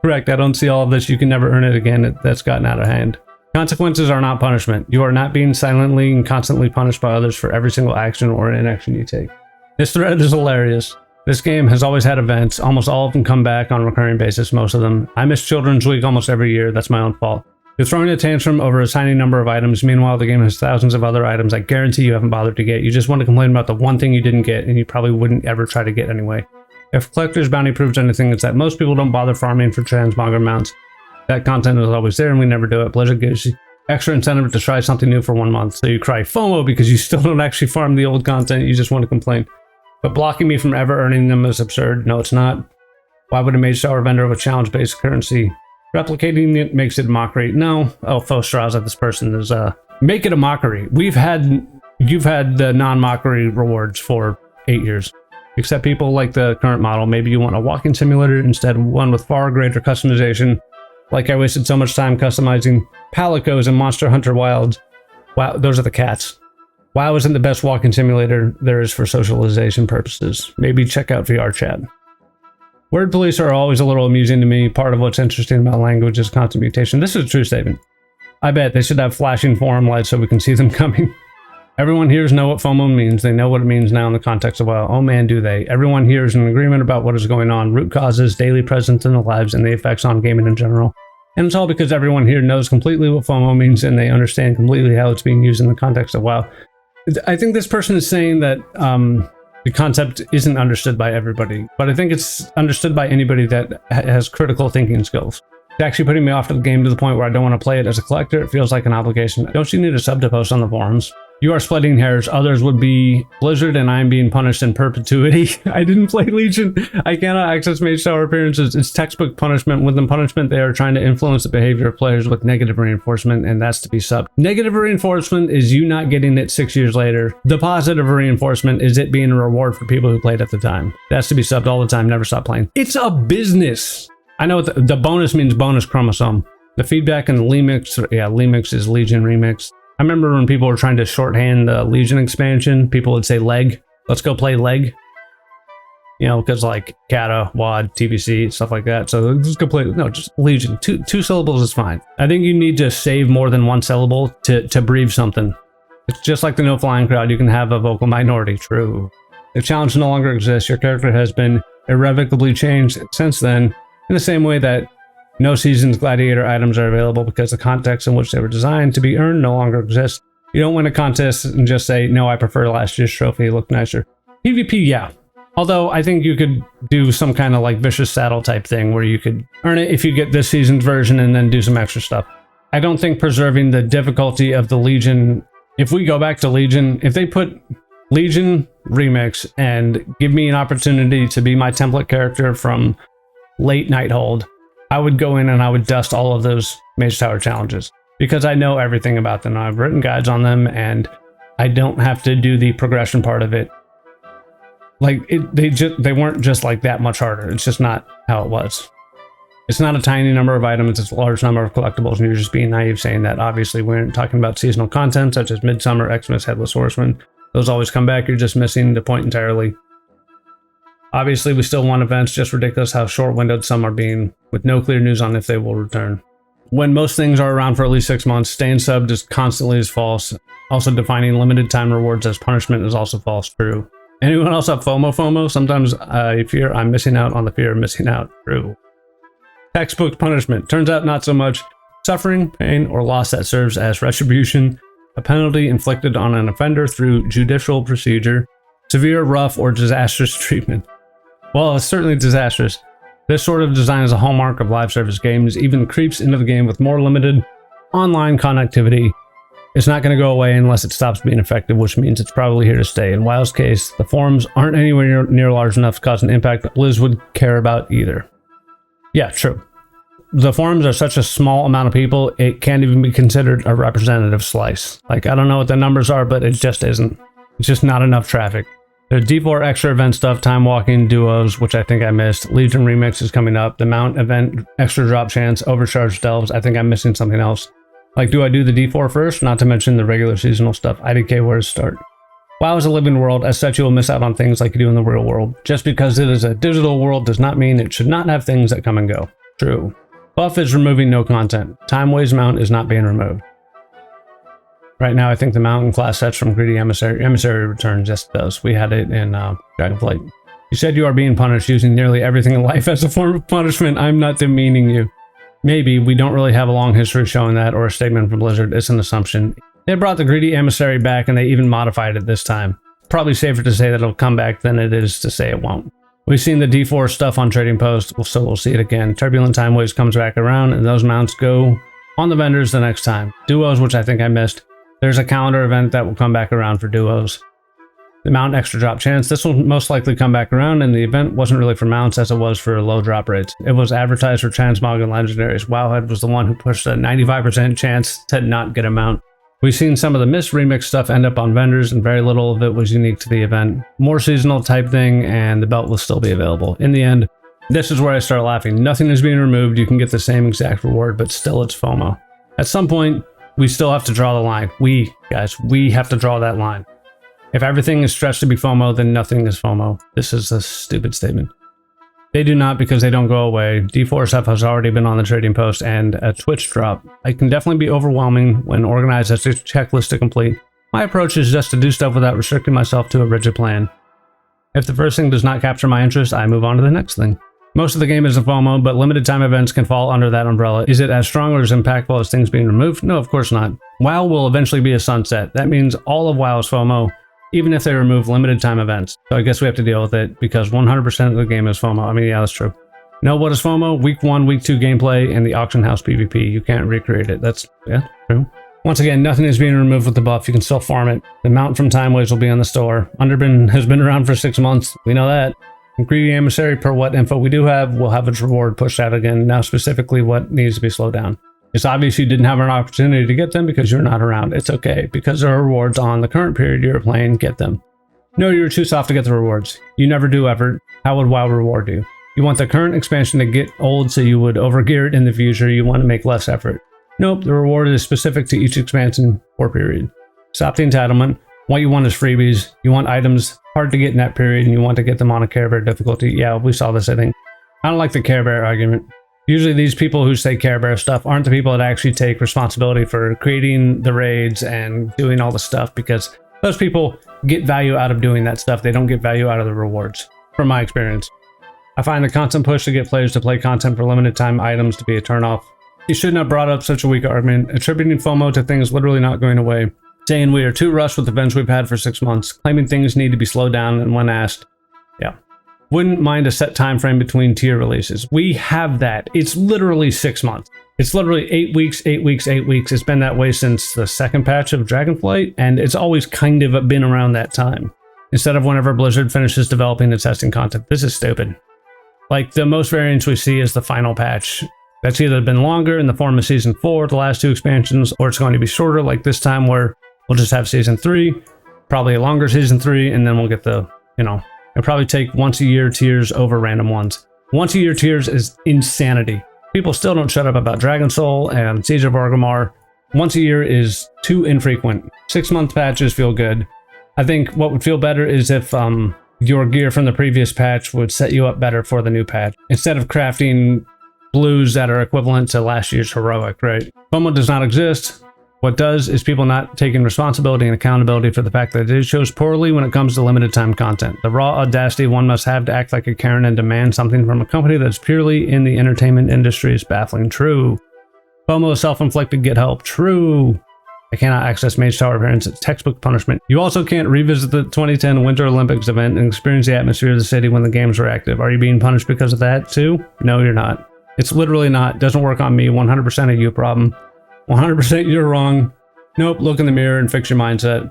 Correct, I don't see all of this. You can never earn it again. That's gotten out of hand. Consequences are not punishment. You are not being silently and constantly punished by others for every single action or inaction you take. This thread is hilarious. This game has always had events. Almost all of them come back on a recurring basis, most of them. I miss Children's Week almost every year. That's my own fault. You're throwing a tantrum over a tiny number of items. Meanwhile, the game has thousands of other items I guarantee you haven't bothered to get. You just want to complain about the one thing you didn't get, and you probably wouldn't ever try to get anyway. If Collector's Bounty proves anything, it's that most people don't bother farming for transmogger mounts. That content is always there, and we never do it. Blizzard gives you extra incentive to try something new for 1 month. So you cry FOMO because you still don't actually farm the old content. You just want to complain. But blocking me from ever earning them is absurd. No, it's not. Why would a mage tower vendor with challenge-based currency? Replicating it makes it a mockery. No. Oh, faux straws at this person is, make it a mockery. You've had the non-mockery rewards for 8 years. Except people like the current model. Maybe you want a walking simulator instead, one with far greater customization. Like I wasted so much time customizing Palicos and Monster Hunter Wilds. Wow, those are the cats. WoW isn't the best walking simulator there is for socialization purposes. Maybe check out VR chat. Word police are always a little amusing to me. Part of what's interesting about language is constant mutation. This is a true statement. I bet they should have flashing forum lights so we can see them coming. Everyone here knows what FOMO means. They know what it means now in the context of WoW. Oh man, do they. Everyone here is in agreement about what is going on. Root causes, daily presence in the lives, and the effects on gaming in general. And it's all because everyone here knows completely what FOMO means and they understand completely how it's being used in the context of WoW. I think this person is saying that the concept isn't understood by everybody, but I think it's understood by anybody that has critical thinking skills. It's actually putting me off the game to the point where I don't want to play it as a collector. It feels like an obligation. Don't you need a sub to post on the forums? You are splitting hairs. Others would be Blizzard, and I'm being punished in perpetuity. I didn't play Legion. I cannot access Mage Tower appearances. It's textbook punishment. Within punishment, they are trying to influence the behavior of players with negative reinforcement, and that's to be subbed. Negative reinforcement is you not getting it 6 years later. The positive reinforcement is it being a reward for people who played at the time. That's to be subbed all the time. Never stop playing. It's a business. I know what the bonus means bonus chromosome. The feedback in the Lemix, yeah, Lemix is Legion Remix. I remember when people were trying to shorthand the Legion expansion, people would say leg. Let's go play leg. You know, because like Kata, WAD, TBC, stuff like that. So let's go play, no, just Legion. Two syllables is fine. I think you need to save more than one syllable to breathe something. It's just like the no flying crowd. You can have a vocal minority. True. The challenge no longer exists. Your character has been irrevocably changed since then, in the same way that no season's gladiator items are available because the context in which they were designed to be earned no longer exists. You don't win a contest and just say, no, I prefer last year's trophy, it looked nicer. PvP, yeah. Although I think you could do some kind of like vicious saddle type thing where you could earn it if you get this season's version and then do some extra stuff. I don't think preserving the difficulty of the Legion, if we go back to Legion, if they put Legion Remix and give me an opportunity to be my template character from late Nighthold, I would go in and I would dust all of those Mage Tower challenges because I know everything about them. I've written guides on them and I don't have to do the progression part of it. Like they weren't just like that much harder. It's just not how it was. It's not a tiny number of items, it's a large number of collectibles, and you're just being naive saying that. Obviously, we aren't talking about seasonal content such as Midsummer, Xmas, Headless Horseman. Those always come back, you're just missing the point entirely. Obviously, we still want events, just ridiculous how short-windowed some are being, with no clear news on if they will return. When most things are around for at least 6 months, staying subbed as constantly is false. Also, defining limited time rewards as punishment is also false. True. Anyone else have FOMO? Sometimes I fear I'm missing out on the fear of missing out. True. Textbook punishment. Turns out not so much. Suffering, pain, or loss that serves as retribution. A penalty inflicted on an offender through judicial procedure. Severe, rough, or disastrous treatment. Well, it's certainly disastrous. This sort of design is a hallmark of live service games, even creeps into the game with more limited online connectivity. It's not going to go away unless it stops being effective, which means it's probably here to stay. In WoW's case, the forums aren't anywhere near large enough to cause an impact that Blizz would care about either. Yeah, true. The forums are such a small amount of people, it can't even be considered a representative slice. Like, I don't know what the numbers are, but it just isn't. It's just not enough traffic. There's D4 extra event stuff, time walking, duos, which I think I missed. Legion Remix is coming up. The Mount event, extra drop chance, overcharged delves. I think I'm missing something else. Like, do I do the D4 first? Not to mention the regular seasonal stuff. IDK, where to start? WoW is a living world. As such, you will miss out on things like you do in the real world. Just because it is a digital world does not mean it should not have things that come and go. True. Buff is removing no content. Time Ways Mount is not being removed. Right now, I think the mountain class sets from Greedy Emissary returns. Yes, it does. We had it in Dragonflight. You said you are being punished using nearly everything in life as a form of punishment. I'm not demeaning you. Maybe. We don't really have a long history showing that, or a statement from Blizzard. It's an assumption. They brought the Greedy Emissary back, and they even modified it this time. Probably safer to say that it'll come back than it is to say it won't. We've seen the D4 stuff on Trading Post, so we'll see it again. Turbulent Time Waves comes back around, and those mounts go on the vendors the next time. Duos, which I think I missed. There's a calendar event that will come back around for duos. The mount extra drop chance. This will most likely come back around, and the event wasn't really for mounts as it was for low drop rates. It was advertised for transmog and legendaries. Wowhead was the one who pushed a 95% chance to not get a mount. We've seen some of the missed remix stuff end up on vendors, and very little of it was unique to the event. More seasonal type thing, and the belt will still be available. In the end, this is where I start laughing. Nothing is being removed. You can get the same exact reward, but still it's FOMO. At some point, we still have to draw the line. We have to draw that line. If everything is stretched to be FOMO, then nothing is FOMO. This is a stupid statement. They do not, because they don't go away. D4 stuff has already been on the Trading Post, and a Twitch drop. It can definitely be overwhelming when organized as a checklist to complete. My approach is just to do stuff without restricting myself to a rigid plan. If the first thing does not capture my interest, I move on to the next thing. Most of the game is a FOMO, but limited time events can fall under that umbrella. Is it as strong or as impactful as things being removed? No, of course not. WoW will eventually be a sunset. That means all of WoW is FOMO, even if they remove limited time events. So I guess we have to deal with it, because 100% of the game is FOMO. I mean, yeah, that's true. Know what is FOMO? Week 1, Week 2 gameplay, and the auction house PvP. You can't recreate it. That's, yeah, true. Once again, nothing is being removed with the buff. You can still farm it. The mount from Time Waves will be on the store. Underbin has been around for 6 months. We know that. Greedy Emissary, per what info we do have, will have its reward pushed out again. Now specifically what needs to be slowed down. It's obvious you didn't have an opportunity to get them because you're not around. It's okay. Because there are rewards on the current period you're playing, get them. No, you were too soft to get the rewards. You never do ever. How would WoW reward you? You want the current expansion to get old so you would overgear it in the future. You want to make less effort. Nope, the reward is specific to each expansion or period. Stop the entitlement. What you want is freebies. You want items hard to get in that period and you want to get them on a Care Bear difficulty. Yeah, we saw this, I think. I don't like the Care Bear argument. Usually these people who say Care Bear stuff aren't the people that actually take responsibility for creating the raids and doing all the stuff, because those people get value out of doing that stuff. They don't get value out of the rewards, from my experience. I find the constant push to get players to play content for limited time items to be a turnoff. You shouldn't have brought up such a weak argument, attributing FOMO to things literally not going away, saying we are too rushed with events we've had for 6 months, claiming things need to be slowed down, and when asked, yeah. Wouldn't mind a set time frame between tier releases. We have that. It's literally 6 months. It's literally 8 weeks, 8 weeks, 8 weeks. It's been that way since the second patch of Dragonflight, and it's always kind of been around that time. Instead of whenever Blizzard finishes developing and testing content. This is stupid. Like, the most variance we see is the final patch. That's either been longer in the form of Season 4, the last 2 expansions, or it's going to be shorter like this time where we'll just have Season 3, probably a longer Season 3, and then we'll get the, it'll probably take once a year tiers over random ones. Once a year tiers is insanity. People still don't shut up about Dragon Soul and Siege of Orgrimmar. Once a year is too infrequent. 6 month patches feel good. I think what would feel better is if your gear from the previous patch would set you up better for the new patch, instead of crafting blues that are equivalent to last year's heroic, right? FOMO does not exist. What does is people not taking responsibility and accountability for the fact that it shows poorly when it comes to limited time content. The raw audacity one must have to act like a Karen and demand something from a company that's purely in the entertainment industry is baffling. True. FOMO is self-inflicted, get help. True. I cannot access Mage Tower appearance. It's textbook punishment. You also can't revisit the 2010 Winter Olympics event and experience the atmosphere of the city when the games were active. Are you being punished because of that too? No, you're not. It's literally not. Doesn't work on me. 100% a you problem. 100% you're wrong. Nope, look in the mirror and fix your mindset.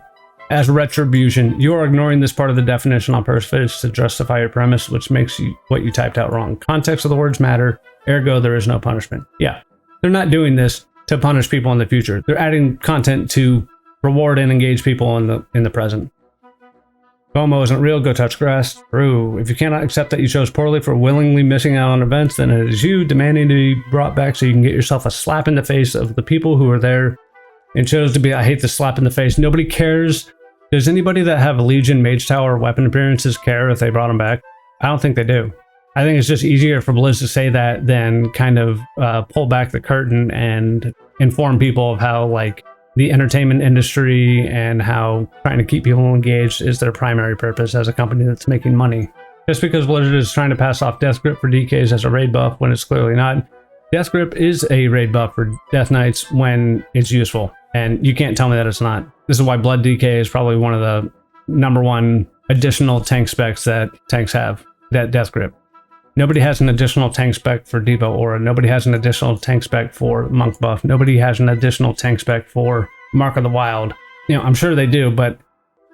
As retribution, you are ignoring this part of the definition on purpose to justify your premise, which makes you what you typed out wrong. Context of the words matter, ergo there is no punishment. Yeah, they're not doing this to punish people in the future. They're adding content to reward and engage people in the present. FOMO isn't real, go touch grass. True. If you cannot accept that you chose poorly for willingly missing out on events, then it is you demanding to be brought back so you can get yourself a slap in the face of the people who are there and chose to be. I hate the slap in the face. Nobody cares. Does anybody that have Legion, Mage Tower, weapon appearances care if they brought them back? I don't think they do. I think it's just easier for Blizz to say that than kind of pull back the curtain and inform people of how, like, the entertainment industry and how trying to keep people engaged is their primary purpose as a company that's making money. Just because Blizzard is trying to pass off Death Grip for DKs as a raid buff when it's clearly not. Death Grip is a raid buff for Death Knights when it's useful, and you can't tell me that it's not. This is why Blood DK is probably one of the #1 additional tank specs that tanks have, that Death Grip. Nobody has an additional tank spec for Depot Aura. Nobody has an additional tank spec for Monk buff. Nobody has an additional tank spec for Mark of the Wild. I'm sure they do, but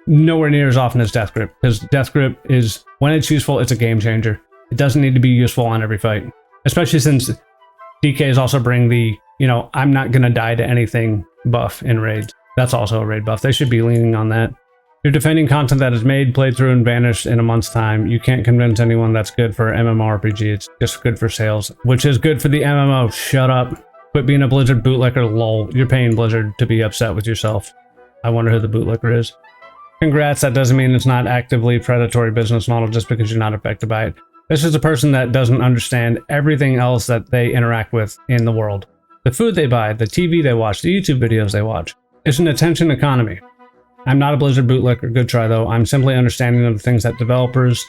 nowhere near as often as Death Grip, because Death Grip is, when it's useful, it's a game changer. It doesn't need to be useful on every fight, especially since DKs also bring the, I'm not going to die to anything buff in raids. That's also a raid buff. They should be leaning on that. You're defending content that is made, played through, and vanished in a month's time. You can't convince anyone that's good for MMORPG. It's just good for sales, which is good for the MMO. Shut up. Quit being a Blizzard bootlicker, lol. You're paying Blizzard to be upset with yourself. I wonder who the bootlicker is. Congrats, that doesn't mean it's not actively predatory business model just because you're not affected by it. This is a person that doesn't understand everything else that they interact with in the world. The food they buy, the TV they watch, the YouTube videos they watch. It's an attention economy. I'm not a Blizzard bootlicker, good try though. I'm simply understanding of the things that developers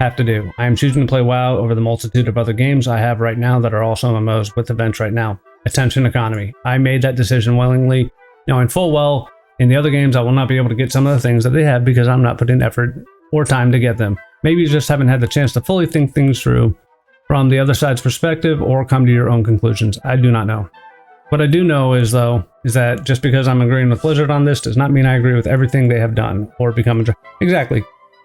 have to do. I am choosing to play WoW over the multitude of other games I have right now that are also MMOs with events right now. Attention economy. I made that decision willingly, knowing full well in the other games I will not be able to get some of the things that they have because I'm not putting effort or time to get them. Maybe you just haven't had the chance to fully think things through from the other side's perspective or come to your own conclusions. I do not know. What I do know is, though, is that just because I'm agreeing with Blizzard on this does not mean I agree with everything they have done or become exactly.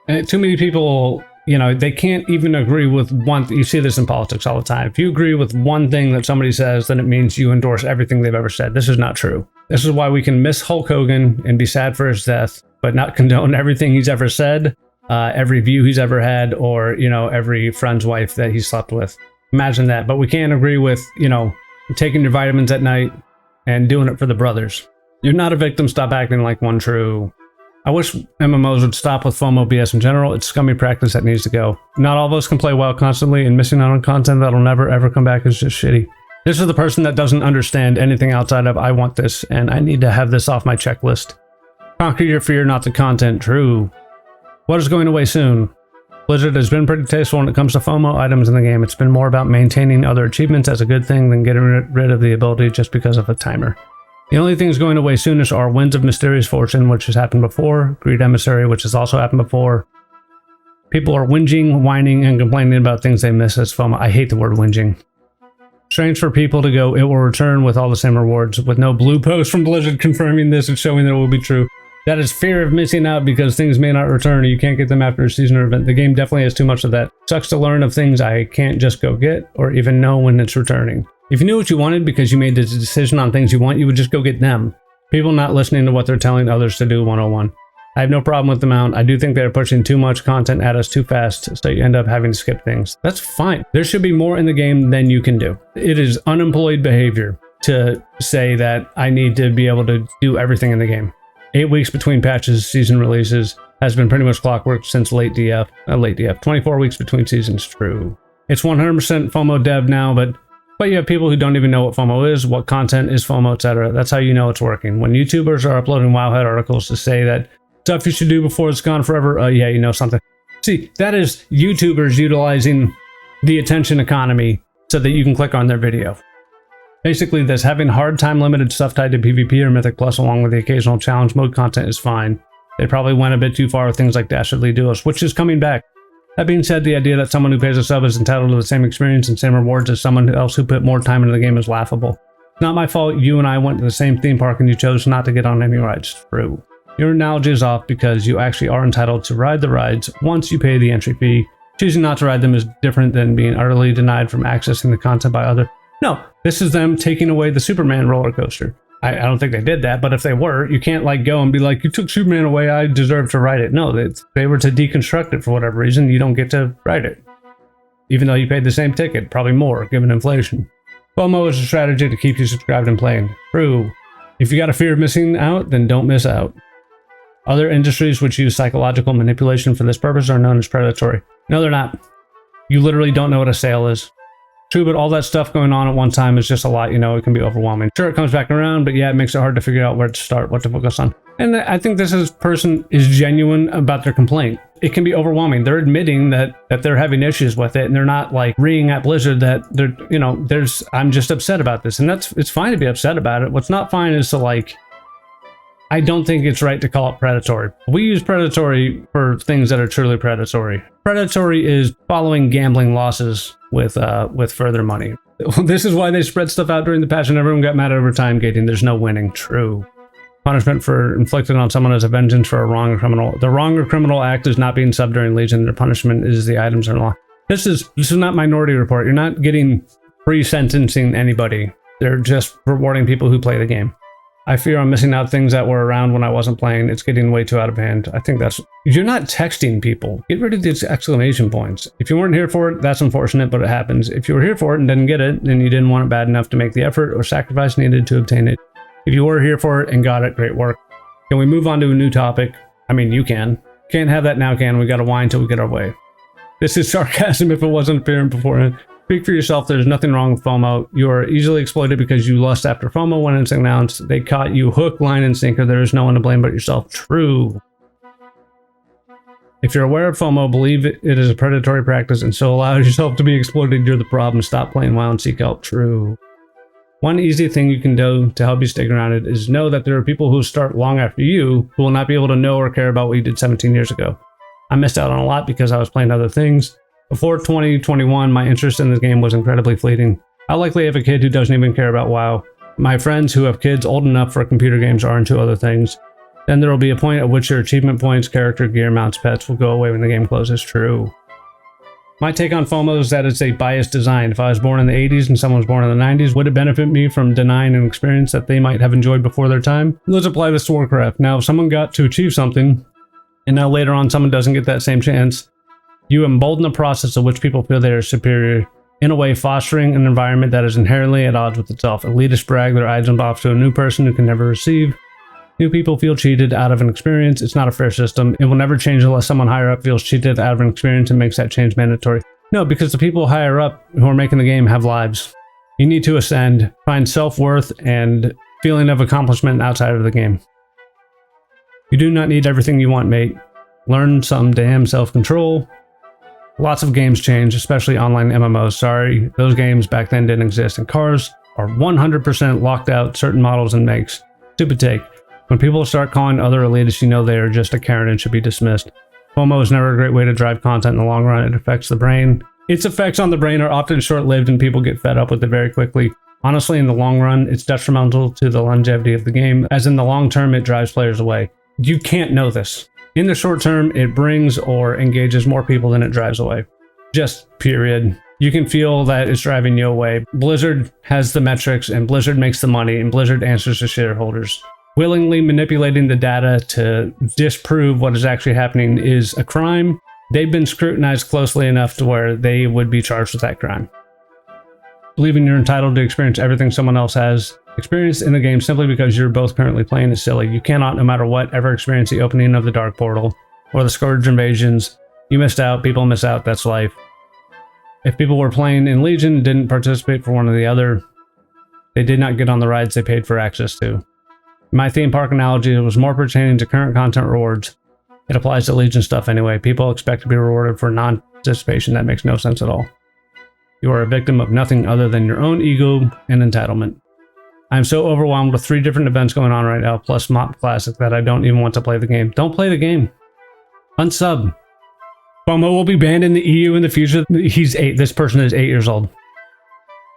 And too many people, you know, they can't even agree with one. You see this in politics all the time. If you agree with one thing that somebody says, then it means you endorse everything they've ever said. This is not true. This is why we can miss Hulk Hogan and be sad for his death, but not condone everything he's ever said, every view he's ever had, or, you know, every friend's wife that he slept with. Imagine that. But we can't agree with, you know, taking your vitamins at night and doing it for the brothers. You're not a victim. Stop acting like one. True. I wish MMOs would stop with FOMO BS in general. It's scummy practice that needs to go. Not all of us can play WoW constantly, and missing out on content that'll never ever come back is just shitty. This is the person that doesn't understand anything outside of I want this and I need to have this off my checklist. Conquer your fear, not the content. True. What is going away soon? Blizzard has been pretty tasteful when it comes to FOMO items in the game. It's been more about maintaining other achievements as a good thing than getting rid of the ability just because of a timer. The only things going away soonest are Winds of Mysterious Fortune, which has happened before, Greed Emissary, which has also happened before. People are whinging, whining, and complaining about things they miss as FOMO. I hate the word whinging. Strange for people to go, it will return with all the same rewards, with no blue post from Blizzard confirming this and showing that it will be true. That is fear of missing out because things may not return or you can't get them after a season or event. The game definitely has too much of that. Sucks to learn of things I can't just go get or even know when it's returning. If you knew what you wanted because you made the decision on things you want, you would just go get them. People not listening to what they're telling others to do 101. I have no problem with the amount. I do think they're pushing too much content at us too fast, so you end up having to skip things. That's fine. There should be more in the game than you can do. It is unemployed behavior to say that I need to be able to do everything in the game. 8 weeks between patches, season releases, has been pretty much clockwork since late DF. 24 weeks between seasons, true. It's 100% FOMO dev now, but you have people who don't even know what FOMO is, what content is FOMO, etc. That's how you know it's working. When YouTubers are uploading Wowhead articles to say that stuff you should do before it's gone forever, yeah, you know something. See, that is YouTubers utilizing the attention economy so that you can click on their video. Basically, this having hard time limited stuff tied to PvP or Mythic Plus along with the occasional challenge mode content is fine. They probably went a bit too far with things like Dastardly Duos, which is coming back. That being said, the idea that someone who pays a sub is entitled to the same experience and same rewards as someone else who put more time into the game is laughable. It's not my fault you and I went to the same theme park and you chose not to get on any rides. True. Your analogy is off because you actually are entitled to ride the rides once you pay the entry fee. Choosing not to ride them is different than being utterly denied from accessing the content by others. No, this is them taking away the Superman roller coaster. I don't think they did that, but if they were, you can't like go and be like, you took Superman away, I deserve to ride it. No, they were to deconstruct it for whatever reason. You don't get to ride it. Even though you paid the same ticket, probably more, given inflation. FOMO is a strategy to keep you subscribed and playing. True. If you got a fear of missing out, then don't miss out. Other industries which use psychological manipulation for this purpose are known as predatory. No, they're not. You literally don't know what a sale is. True, but all that stuff going on at one time is just a lot, you know, it can be overwhelming. Sure, it comes back around, but yeah, it makes it hard to figure out where to start, what to focus on. And I think this person is genuine about their complaint. It can be overwhelming. They're admitting that they're having issues with it, and they're not like reading at Blizzard that they're, you know, I'm just upset about this. And it's fine to be upset about it. What's not fine is to like, I don't think it's right to call it predatory. We use predatory for things that are truly predatory. Predatory is following gambling losses with further money. This is why they spread stuff out during the patch and everyone got mad over time gating. There's no winning. True. Punishment for inflicted on someone as a vengeance for a wrong or criminal. The wrong or criminal act is not being subbed during Legion. Their punishment is the items in law. This is not Minority Report. You're not getting free sentencing anybody. They're just rewarding people who play the game. I fear I'm missing out things that were around when I wasn't playing. It's getting way too out of hand. I think you're not texting people. Get rid of these exclamation points. If you weren't here for it, that's unfortunate, but it happens. If you were here for it and didn't get it, then you didn't want it bad enough to make the effort or sacrifice needed to obtain it. If you were here for it and got it, great work. Can we move on to a new topic? I mean, you can. Can't have that now, can we? Gotta whine till we get our way. This is sarcasm if it wasn't apparent beforehand. Speak for yourself. There's nothing wrong with FOMO. You are easily exploited because you lust after FOMO when it's announced. They caught you hook, line, and sinker. There is no one to blame but yourself. True. If you're aware of FOMO, believe it is a predatory practice and so allow yourself to be exploited. You're the problem. Stop playing WoW and seek help. True. One easy thing you can do to help you stay grounded is know that there are people who start long after you who will not be able to know or care about what you did 17 years ago. I missed out on a lot because I was playing other things. Before 2021, my interest in this game was incredibly fleeting. I likely have a kid who doesn't even care about WoW. My friends who have kids old enough for computer games are into other things. Then there will be a point at which your achievement points, character, gear, mounts, pets will go away when the game closes. True. My take on FOMO is that it's a biased design. If I was born in the 80s and someone was born in the 90s, would it benefit me from denying an experience that they might have enjoyed before their time? Let's apply this to Warcraft. Now, if someone got to achieve something, and now later on someone doesn't get that same chance, you embolden the process of which people feel they are superior, in a way fostering an environment that is inherently at odds with itself. Elitists brag their items off to a new person who can never receive. New people feel cheated out of an experience. It's not a fair system. It will never change unless someone higher up feels cheated out of an experience and makes that change mandatory. No, because the people higher up who are making the game have lives. You need to ascend, find self-worth and feeling of accomplishment outside of the game. You do not need everything you want, mate. Learn some damn self-control. Lots of games change, especially online MMOs. Sorry, those games back then didn't exist. And cars are 100% locked out certain models and makes. Stupid take. When people start calling other elitists, you know they are just a Karen and should be dismissed. FOMO is never a great way to drive content in the long run. It affects the brain. Its effects on the brain are often short-lived and people get fed up with it very quickly. Honestly, in the long run, it's detrimental to the longevity of the game, as in the long term, it drives players away. You can't know this. In the short term, it brings or engages more people than it drives away. Just period. You can feel that it's driving you away. Blizzard has the metrics and Blizzard makes the money and Blizzard answers to shareholders. Willingly manipulating the data to disprove what is actually happening is a crime. They've been scrutinized closely enough to where they would be charged with that crime. Believing you're entitled to experience everything someone else has experienced in the game simply because you're both currently playing is silly. You cannot, no matter what, ever experience the opening of the Dark Portal or the Scourge invasions. You missed out, people miss out, that's life. If people were playing in Legion and didn't participate for one or the other, they did not get on the rides they paid for access to. My theme park analogy was more pertaining to current content rewards. It applies to Legion stuff anyway. People expect to be rewarded for non-participation. That makes no sense at all. You are a victim of nothing other than your own ego and entitlement. I am so overwhelmed with 3 different events going on right now, plus Mop Classic, that I don't even want to play the game. Don't play the game. Unsub. FOMO will be banned in the EU in the future. He's 8. This person is 8 years old.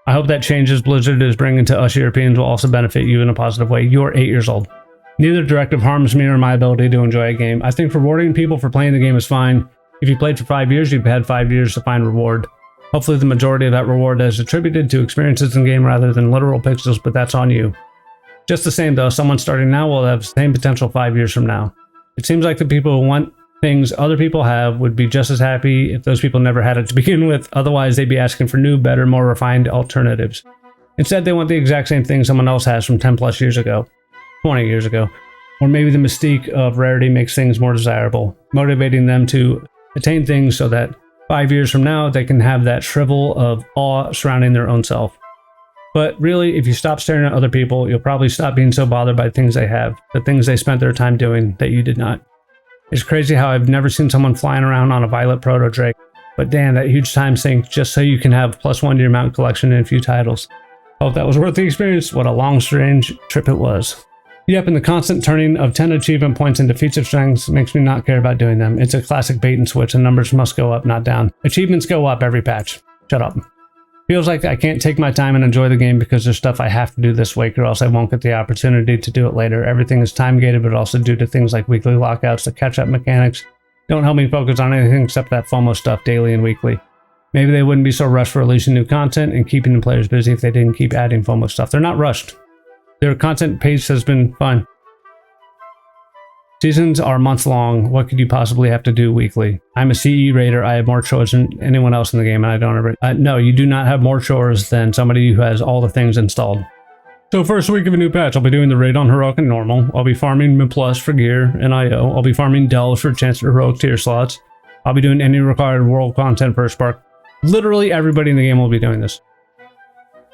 I hope that changes. Blizzard is bringing to us Europeans will also benefit you in a positive way. You're 8 years old. Neither directive harms me or my ability to enjoy a game. I think rewarding people for playing the game is fine. If you played for 5 years, you've had 5 years to find reward. Hopefully the majority of that reward is attributed to experiences in game rather than literal pixels, but that's on you. Just the same though, someone starting now will have the same potential 5 years from now. It seems like the people who want things other people have would be just as happy if those people never had it to begin with. Otherwise, they'd be asking for new, better, more refined alternatives. Instead, they want the exact same thing someone else has from 10 plus years ago, 20 years ago. Or maybe the mystique of rarity makes things more desirable, motivating them to attain things so that 5 years from now, they can have that shrivel of awe surrounding their own self. But really, if you stop staring at other people, you'll probably stop being so bothered by things they have, the things they spent their time doing that you did not. It's crazy how I've never seen someone flying around on a Violet Proto Drake, but damn, that huge time sink just so you can have +1 to your mount collection in a few titles. Hope that was worth the experience. What a long, strange trip it was. Yep, and the constant turning of 10 achievement points into feats of strengths makes me not care about doing them. It's a classic bait and switch, and numbers must go up, not down. Achievements go up every patch. Shut up. Feels like I can't take my time and enjoy the game because there's stuff I have to do this week or else I won't get the opportunity to do it later. Everything is time gated, but also due to things like weekly lockouts, the catch-up mechanics don't help me focus on anything except that FOMO stuff daily and weekly. Maybe they wouldn't be so rushed for releasing new content and keeping the players busy if they didn't keep adding FOMO stuff. They're not rushed. Their content pace has been fine. Seasons are months long. What could you possibly have to do weekly? I'm a CE raider. I have more chores than anyone else in the game, and I don't ever... no, you do not have more chores than somebody who has all the things installed. So first week of a new patch, I'll be doing the raid on Heroic and Normal. I'll be farming Mid Plus for gear and IO. I'll be farming Delves for chance at Heroic tier slots. I'll be doing any required world content for Spark. Literally everybody in the game will be doing this.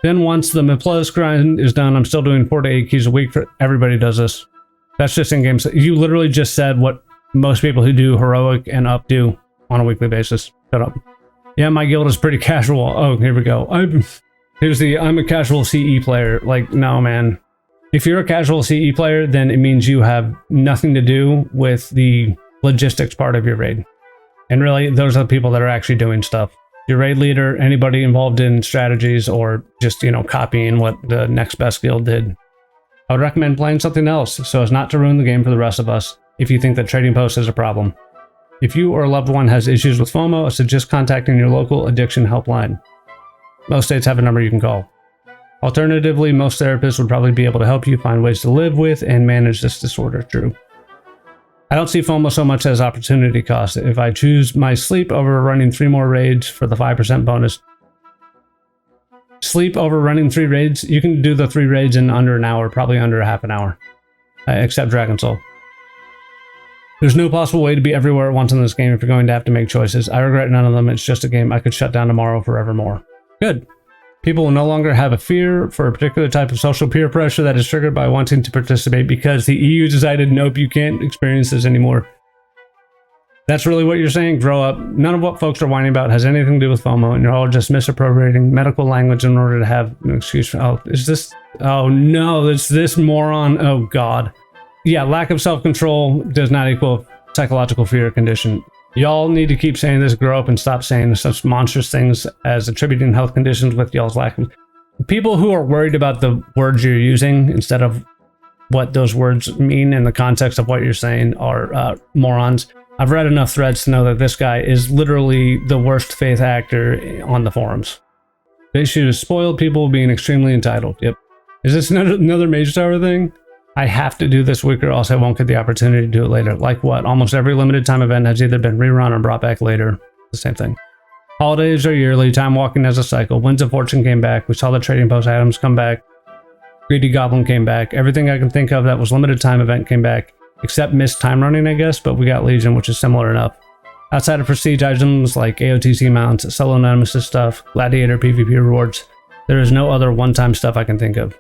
Then once the Mid Plus grind is done, I'm still doing 4 to 8 keys a week. For everybody does this. That's just in games. You literally just said what most people who do Heroic and up do on a weekly basis. Shut up. Yeah, my guild is pretty casual. Oh, here we go. I'm a casual CE player. Like, no, man. If you're a casual CE player, then it means you have nothing to do with the logistics part of your raid. And really, those are the people that are actually doing stuff. your raid leader, anybody involved in strategies, or just, copying what the next best guild did. I would recommend playing something else so as not to ruin the game for the rest of us if you think that trading posts is a problem. If you or a loved one has issues with FOMO, I suggest contacting your local addiction helpline. Most states have a number you can call. Alternatively, most therapists would probably be able to help you find ways to live with and manage this disorder. True. I don't see FOMO so much as opportunity cost. If I choose my sleep over running 3 more raids for the 5% bonus. Sleep over running 3 raids, you can do the 3 raids in under an hour, probably under a half an hour. Except Dragon Soul. There's no possible way to be everywhere at once in this game if you're going to have to make choices. I regret none of them. It's just a game I could shut down tomorrow forevermore. Good. People will no longer have a fear for a particular type of social peer pressure that is triggered by wanting to participate because the EU decided, nope, you can't experience this anymore. That's really what you're saying? Grow up. None of what folks are whining about has anything to do with FOMO, and you're all just misappropriating medical language in order to have an excuse for, oh no, it's this moron. Oh God. Yeah, lack of self-control does not equal psychological fear condition. Y'all need to keep saying this, grow up, and stop saying such monstrous things as attributing health conditions with y'all's lack of... People who are worried about the words you're using instead of what those words mean in the context of what you're saying are morons. I've read enough threads to know that this guy is literally the worst faith actor on the forums. The issue is spoiled people being extremely entitled. Yep. Is this another Mage Tower thing? I have to do this week or else I won't get the opportunity to do it later. Like what? Almost every limited time event has either been rerun or brought back later. The same thing. Holidays are yearly. Time walking as a cycle. Winds of Fortune came back. We saw the trading post items come back. Greedy Goblin came back. Everything I can think of that was limited time event came back. Except missed time running, I guess, but we got Legion, which is similar enough. Outside of prestige items like AOTC mounts, solo nemesis stuff, gladiator PvP rewards, there is no other one-time stuff I can think of.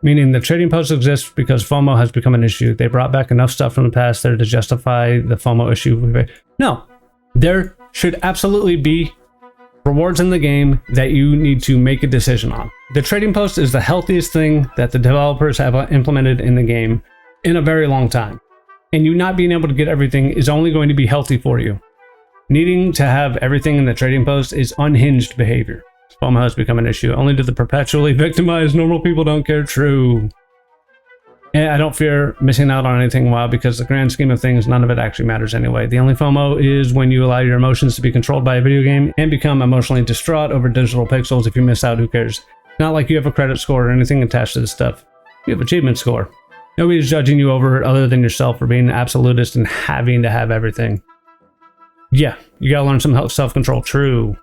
Meaning the trading posts exist because FOMO has become an issue. They brought back enough stuff from the past there to justify the FOMO issue. No, there should absolutely be rewards in the game that you need to make a decision on. The trading post is the healthiest thing that the developers have implemented in the game in a very long time. And you not being able to get everything is only going to be healthy for you. Needing to have everything in the trading post is unhinged behavior. FOMO has become an issue. Only to the perpetually victimized normal people don't care. True. And I don't fear missing out on anything WoW because the grand scheme of things, none of it actually matters anyway. The only FOMO is when you allow your emotions to be controlled by a video game and become emotionally distraught over digital pixels. If you miss out, who cares? Not like you have a credit score or anything attached to this stuff. You have achievement score. Nobody's judging you over it other than yourself for being an absolutist and having to have everything. Yeah, you gotta learn some self-control. True.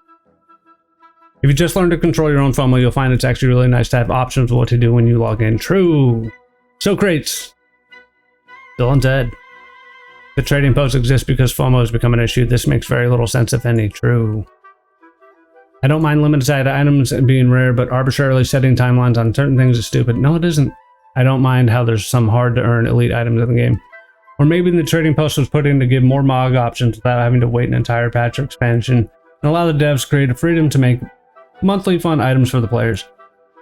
If you just learn to control your own FOMO, you'll find it's actually really nice to have options of what to do when you log in. True. So crates. Still undead. The trading post exists because FOMO has become an issue. This makes very little sense, if any. True. I don't mind limited items being rare, but arbitrarily setting timelines on certain things is stupid. No, it isn't. I don't mind how there's some hard-to-earn elite items in the game. Or maybe the trading post was put in to give more MOG options without having to wait an entire patch or expansion, and allow the devs creative freedom to make monthly fun items for the players.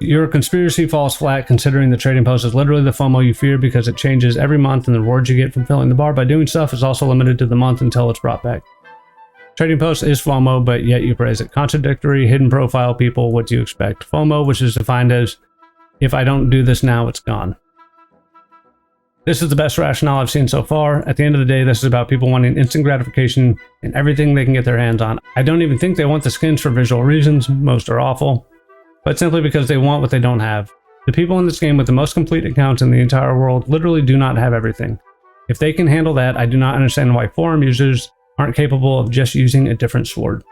Your conspiracy falls flat considering the trading post is literally the FOMO you fear because it changes every month and the rewards you get from filling the bar by doing stuff is also limited to the month until it's brought back. Trading post is FOMO, but yet you praise it. Contradictory, hidden profile people, what do you expect? FOMO, which is defined as, if I don't do this now, it's gone. This is the best rationale I've seen so far. At the end of the day, this is about people wanting instant gratification in everything they can get their hands on. I don't even think they want the skins for visual reasons, most are awful, but simply because they want what they don't have. The people in this game with the most complete accounts in the entire world literally do not have everything. If they can handle that, I do not understand why forum users aren't capable of just using a different sword.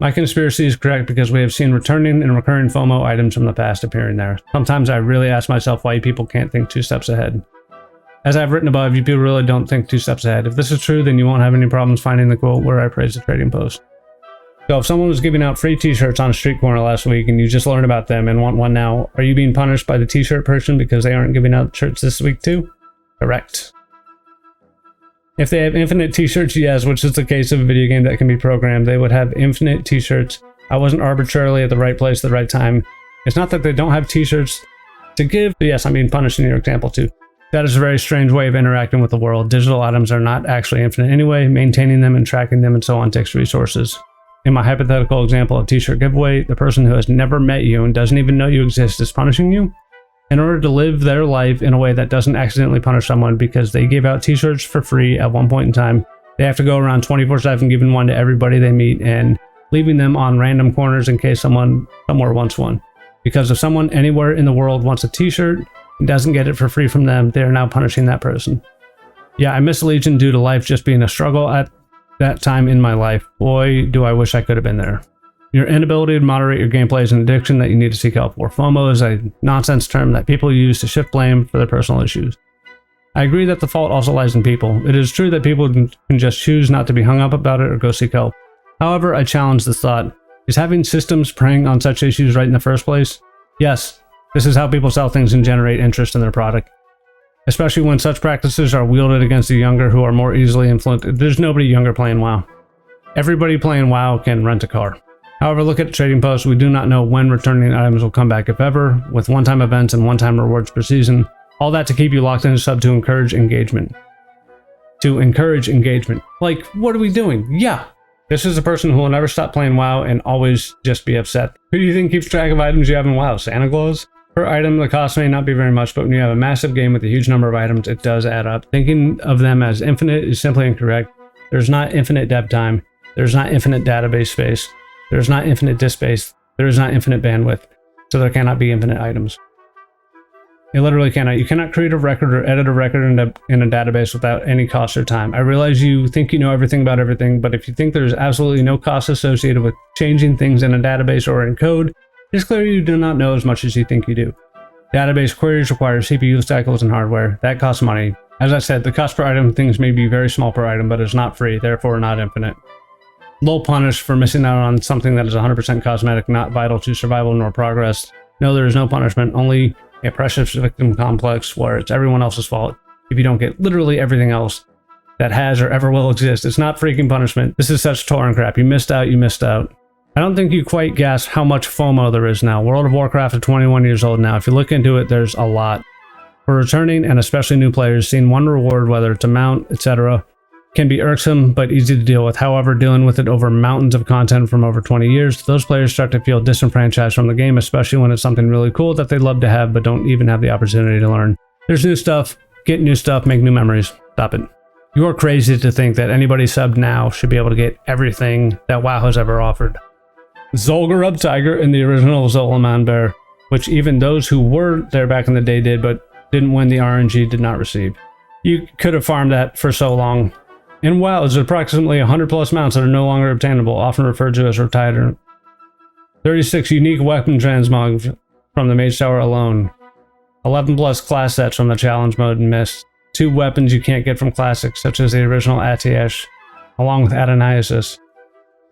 My conspiracy is correct because we have seen returning and recurring FOMO items from the past appearing there. Sometimes I really ask myself why you people can't think 2 steps ahead. As I've written above, you people really don't think 2 steps ahead. If this is true, then you won't have any problems finding the quote where I praise the trading post. So if someone was giving out free t-shirts on a street corner last week and you just learned about them and want one now, are you being punished by the t-shirt person because they aren't giving out shirts this week too? Correct. If they have infinite t-shirts, yes, which is the case of a video game that can be programmed, they would have infinite t-shirts. I wasn't arbitrarily at the right place at the right time. It's not that they don't have t-shirts to give, but yes, I'm being punished in your example too. That is a very strange way of interacting with the world. Digital items are not actually infinite anyway. Maintaining them and tracking them and so on takes resources. In my hypothetical example of t-shirt giveaway, the person who has never met you and doesn't even know you exist is punishing you in order to live their life in a way that doesn't accidentally punish someone because they gave out t-shirts for free at one point in time. They have to go around 24/7 giving one to everybody they meet and leaving them on random corners in case someone somewhere wants one. Because if someone anywhere in the world wants a t-shirt and doesn't get it for free from them, they are now punishing that person. Yeah, I miss Legion due to life just being a struggle at that time in my life. Boy, do I wish I could have been there. Your inability to moderate your gameplay is an addiction that you need to seek help for. FOMO is a nonsense term that people use to shift blame for their personal issues. I agree that the fault also lies in people. It is true that people can just choose not to be hung up about it or go seek help. However, I challenge this thought. Is having systems preying on such issues right in the first place? Yes, this is how people sell things and generate interest in their product. Especially when such practices are wielded against the younger who are more easily influenced. There's nobody younger playing WoW. Everybody playing WoW can rent a car. However, look at trading posts. We do not know when returning items will come back, if ever, with one-time events and one-time rewards per season. All that to keep you locked in a sub to encourage engagement. To encourage engagement. Like, what are we doing? Yeah. This is a person who will never stop playing WoW and always just be upset. Who do you think keeps track of items you have in WoW? Santa Claus? Per item, the cost may not be very much, but when you have a massive game with a huge number of items, it does add up. Thinking of them as infinite is simply incorrect. There's not infinite dev time. There's not infinite database space. There's not infinite disk space. There is not infinite bandwidth. So there cannot be infinite items. It literally cannot. You cannot create a record or edit a record in a database without any cost or time. I realize you think you know everything about everything, but if you think there's absolutely no cost associated with changing things in a database or in code, it's clear you do not know as much as you think you do. Database queries require CPU cycles and hardware. That costs money. As I said, the cost per item things may be very small per item, but it's not free, therefore not infinite. Low punish for missing out on something that is 100% cosmetic, not vital to survival nor progress. No, there is no punishment, only a precious victim complex where it's everyone else's fault if you don't get literally everything else that has or ever will exist. It's not freaking punishment. This is such torrent crap. You missed out, you missed out. I don't think you quite guess how much FOMO there is now. World of Warcraft is 21 years old now. If you look into it, there's a lot. For returning and especially new players, seeing one reward, whether it's a mount, etc., can be irksome but easy to deal with. However, dealing with it over mountains of content from over 20 years, those players start to feel disenfranchised from the game, especially when it's something really cool that they'd love to have but don't even have the opportunity to learn. There's new stuff, get new stuff, make new memories. Stop it. You are crazy to think that anybody subbed now should be able to get everything that WoW has ever offered. Zul'Gurub Tiger and the original Zolaman Bear, which even those who were there back in the day did but didn't win the RNG did not receive. You could have farmed that for so long. In WoW, there's approximately 100 plus mounts that are no longer obtainable, often referred to as retired. 36 unique weapon transmogs from the Mage Tower alone. 11 plus class sets from the challenge mode and Mist. 2 weapons you can't get from classics, such as the original Atiesh, along with Adonaisis.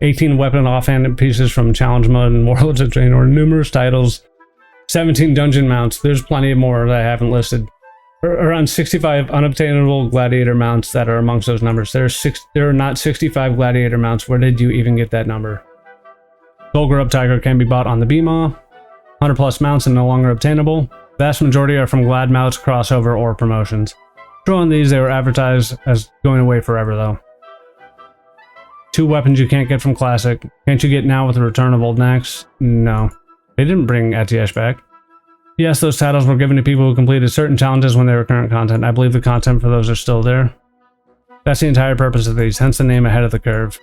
18 weapon offhanded pieces from challenge mode and Warlords of Draenor, numerous titles. 17 dungeon mounts. There's plenty more that I haven't listed. Around 65 unobtainable gladiator mounts that are amongst those numbers. There are not 65 gladiator mounts. Where did you even get that number? Zul'Gurub Tiger can be bought on the BMA. 100 plus mounts and no longer obtainable. Vast majority are from glad mounts, crossover, or promotions. True on these, they were advertised as going away forever though. 2 weapons you can't get from classic. Can't you get now with the return of Old Nax? No. They didn't bring Atiesh back. Yes, those titles were given to people who completed certain challenges when they were current content. I believe the content for those are still there. That's the entire purpose of these, hence the name ahead of the curve.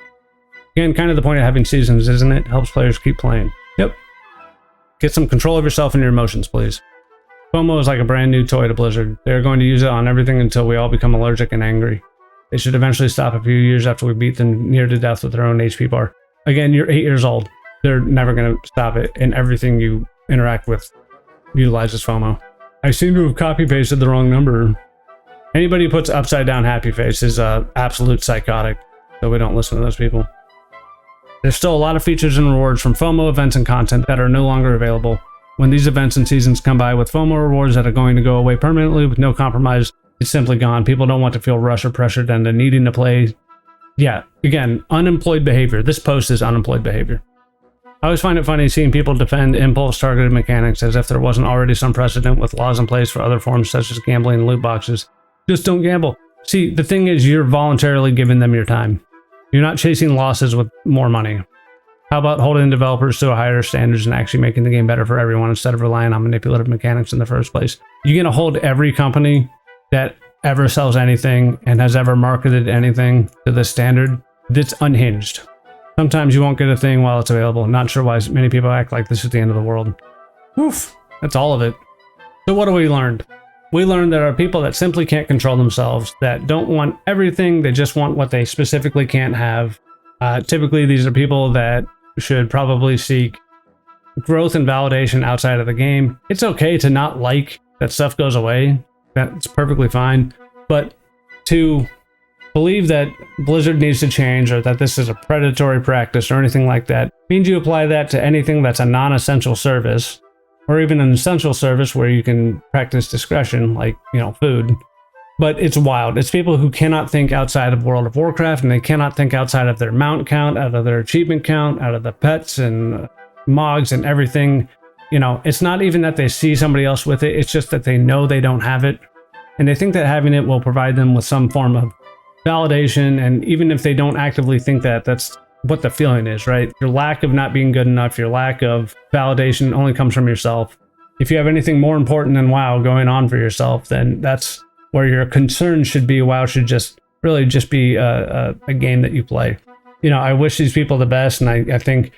Again, kind of the point of having seasons, isn't it? Helps players keep playing. Yep. Get some control of yourself and your emotions, please. FOMO is like a brand new toy to Blizzard. They are going to use it on everything until we all become allergic and angry. They should eventually stop a few years after we beat them near to death with their own HP bar. Again, you're 8 years old. They're never going to stop it, and everything you interact with utilizes FOMO. I seem to have copy-pasted the wrong number. Anybody who puts upside down happy face is absolute psychotic, so we don't listen to those people. There's still a lot of features and rewards from FOMO events and content that are no longer available. When these events and seasons come by with FOMO rewards that are going to go away permanently with no compromise, it's simply gone. People don't want to feel rushed or pressured into needing to play. Yeah, again, unemployed behavior. This post is unemployed behavior. I always find it funny seeing people defend impulse targeted mechanics as if there wasn't already some precedent with laws in place for other forms such as gambling and loot boxes. Just don't gamble. See, the thing is, you're voluntarily giving them your time. You're not chasing losses with more money. How about holding developers to a higher standards and actually making the game better for everyone instead of relying on manipulative mechanics in the first place? You're going to hold every company that ever sells anything and has ever marketed anything to this standard that's unhinged. Sometimes you won't get a thing while it's available. Not sure why many people act like this is the end of the world. Woof, that's all of it. So what have we learned? We learned there are people that simply can't control themselves, that don't want everything, they just want what they specifically can't have. Typically, these are people that should probably seek growth and validation outside of the game. It's okay to not like that stuff goes away. That's perfectly fine. But to believe that Blizzard needs to change or that this is a predatory practice or anything like that means you apply that to anything that's a non-essential service, or even an essential service where you can practice discretion, like, food. But it's wild. It's people who cannot think outside of World of Warcraft, and they cannot think outside of their mount count, out of their achievement count, out of the pets and mogs and everything. It's not even that they see somebody else with it. It's just that they know they don't have it. And they think that having it will provide them with some form of validation. And even if they don't actively think that, that's what the feeling is, right? Your lack of not being good enough, your lack of validation only comes from yourself. If you have anything more important than WoW going on for yourself, then that's where your concern should be. WoW should just be a game that you play. I wish these people the best, and I think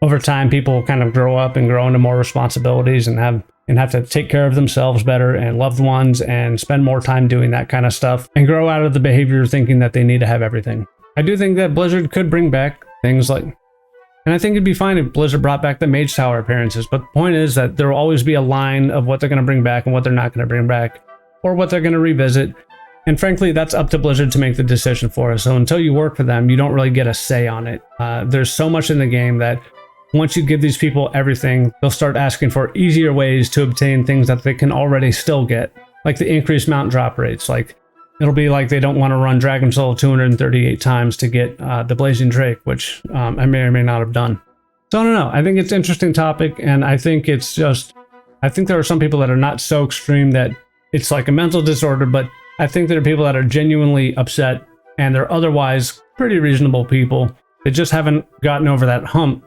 over time people kind of grow up and grow into more responsibilities and have to take care of themselves better and loved ones and spend more time doing that kind of stuff and grow out of the behavior thinking that they need to have everything. I do think that Blizzard could bring back things like, and I think it'd be fine if Blizzard brought back the Mage Tower appearances, but the point is that there will always be a line of what they're going to bring back and what they're not going to bring back, or what they're going to revisit. And frankly, that's up to Blizzard to make the decision for us. So until you work for them, you don't really get a say on it. There's so much in the game that once you give these people everything, they'll start asking for easier ways to obtain things that they can already still get, like the increased mount drop rates. Like, it'll be like they don't want to run Dragon Soul 238 times to get the Blazing Drake, which I may or may not have done. So I don't know. I think it's an interesting topic, and I think there are some people that are not so extreme that it's like a mental disorder, but I think there are people that are genuinely upset, and they're otherwise pretty reasonable people that just haven't gotten over that hump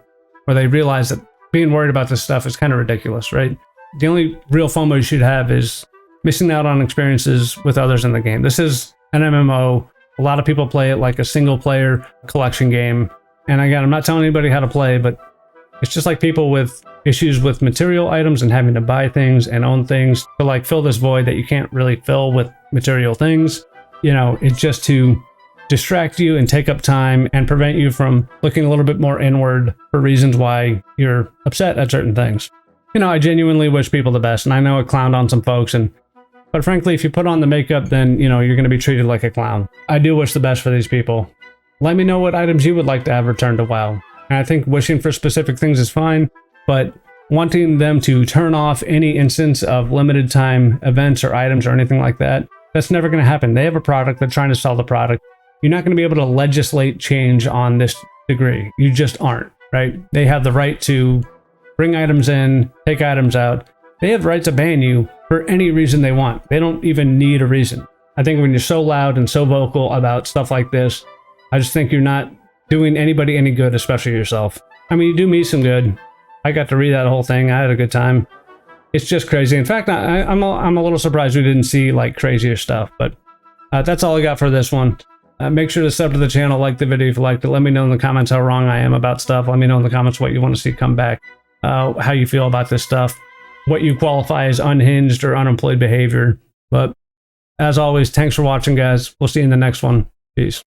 where they realize that being worried about this stuff is kind of ridiculous, right? The only real FOMO you should have is missing out on experiences with others in the game. This is an MMO. A lot of people play it like a single player collection game. And again, I'm not telling anybody how to play, but it's just like people with issues with material items and having to buy things and own things to like fill this void that you can't really fill with material things. It's just to distract you and take up time and prevent you from looking a little bit more inward for reasons why you're upset at certain things. I genuinely wish people the best, and I know I clowned on some folks, but frankly, if you put on the makeup, then you're going to be treated like a clown. I do wish the best for these people. Let me know what items you would like to have returned to WoW. And I think wishing for specific things is fine, but wanting them to turn off any instance of limited time events or items or anything like that, that's never going to happen. They have a product, they're trying to sell the product. You're not going to be able to legislate change on this degree. You just aren't, right? They have the right to bring items in, take items out. They have the right to ban you for any reason they want. They don't even need a reason. I think when you're so loud and so vocal about stuff like this, I just think you're not doing anybody any good, especially yourself. I mean, you do me some good. I got to read that whole thing. I had a good time. It's just crazy. In fact, I'm a little surprised we didn't see like crazier stuff, but that's all I got for this one. Make sure to sub to the channel, like the video if you liked it. Let me know in the comments how wrong I am about stuff. Let me know in the comments what you want to see come back, how you feel about this stuff, what you qualify as unhinged or unemployed behavior. But as always, thanks for watching, guys. We'll see you in the next one. Peace.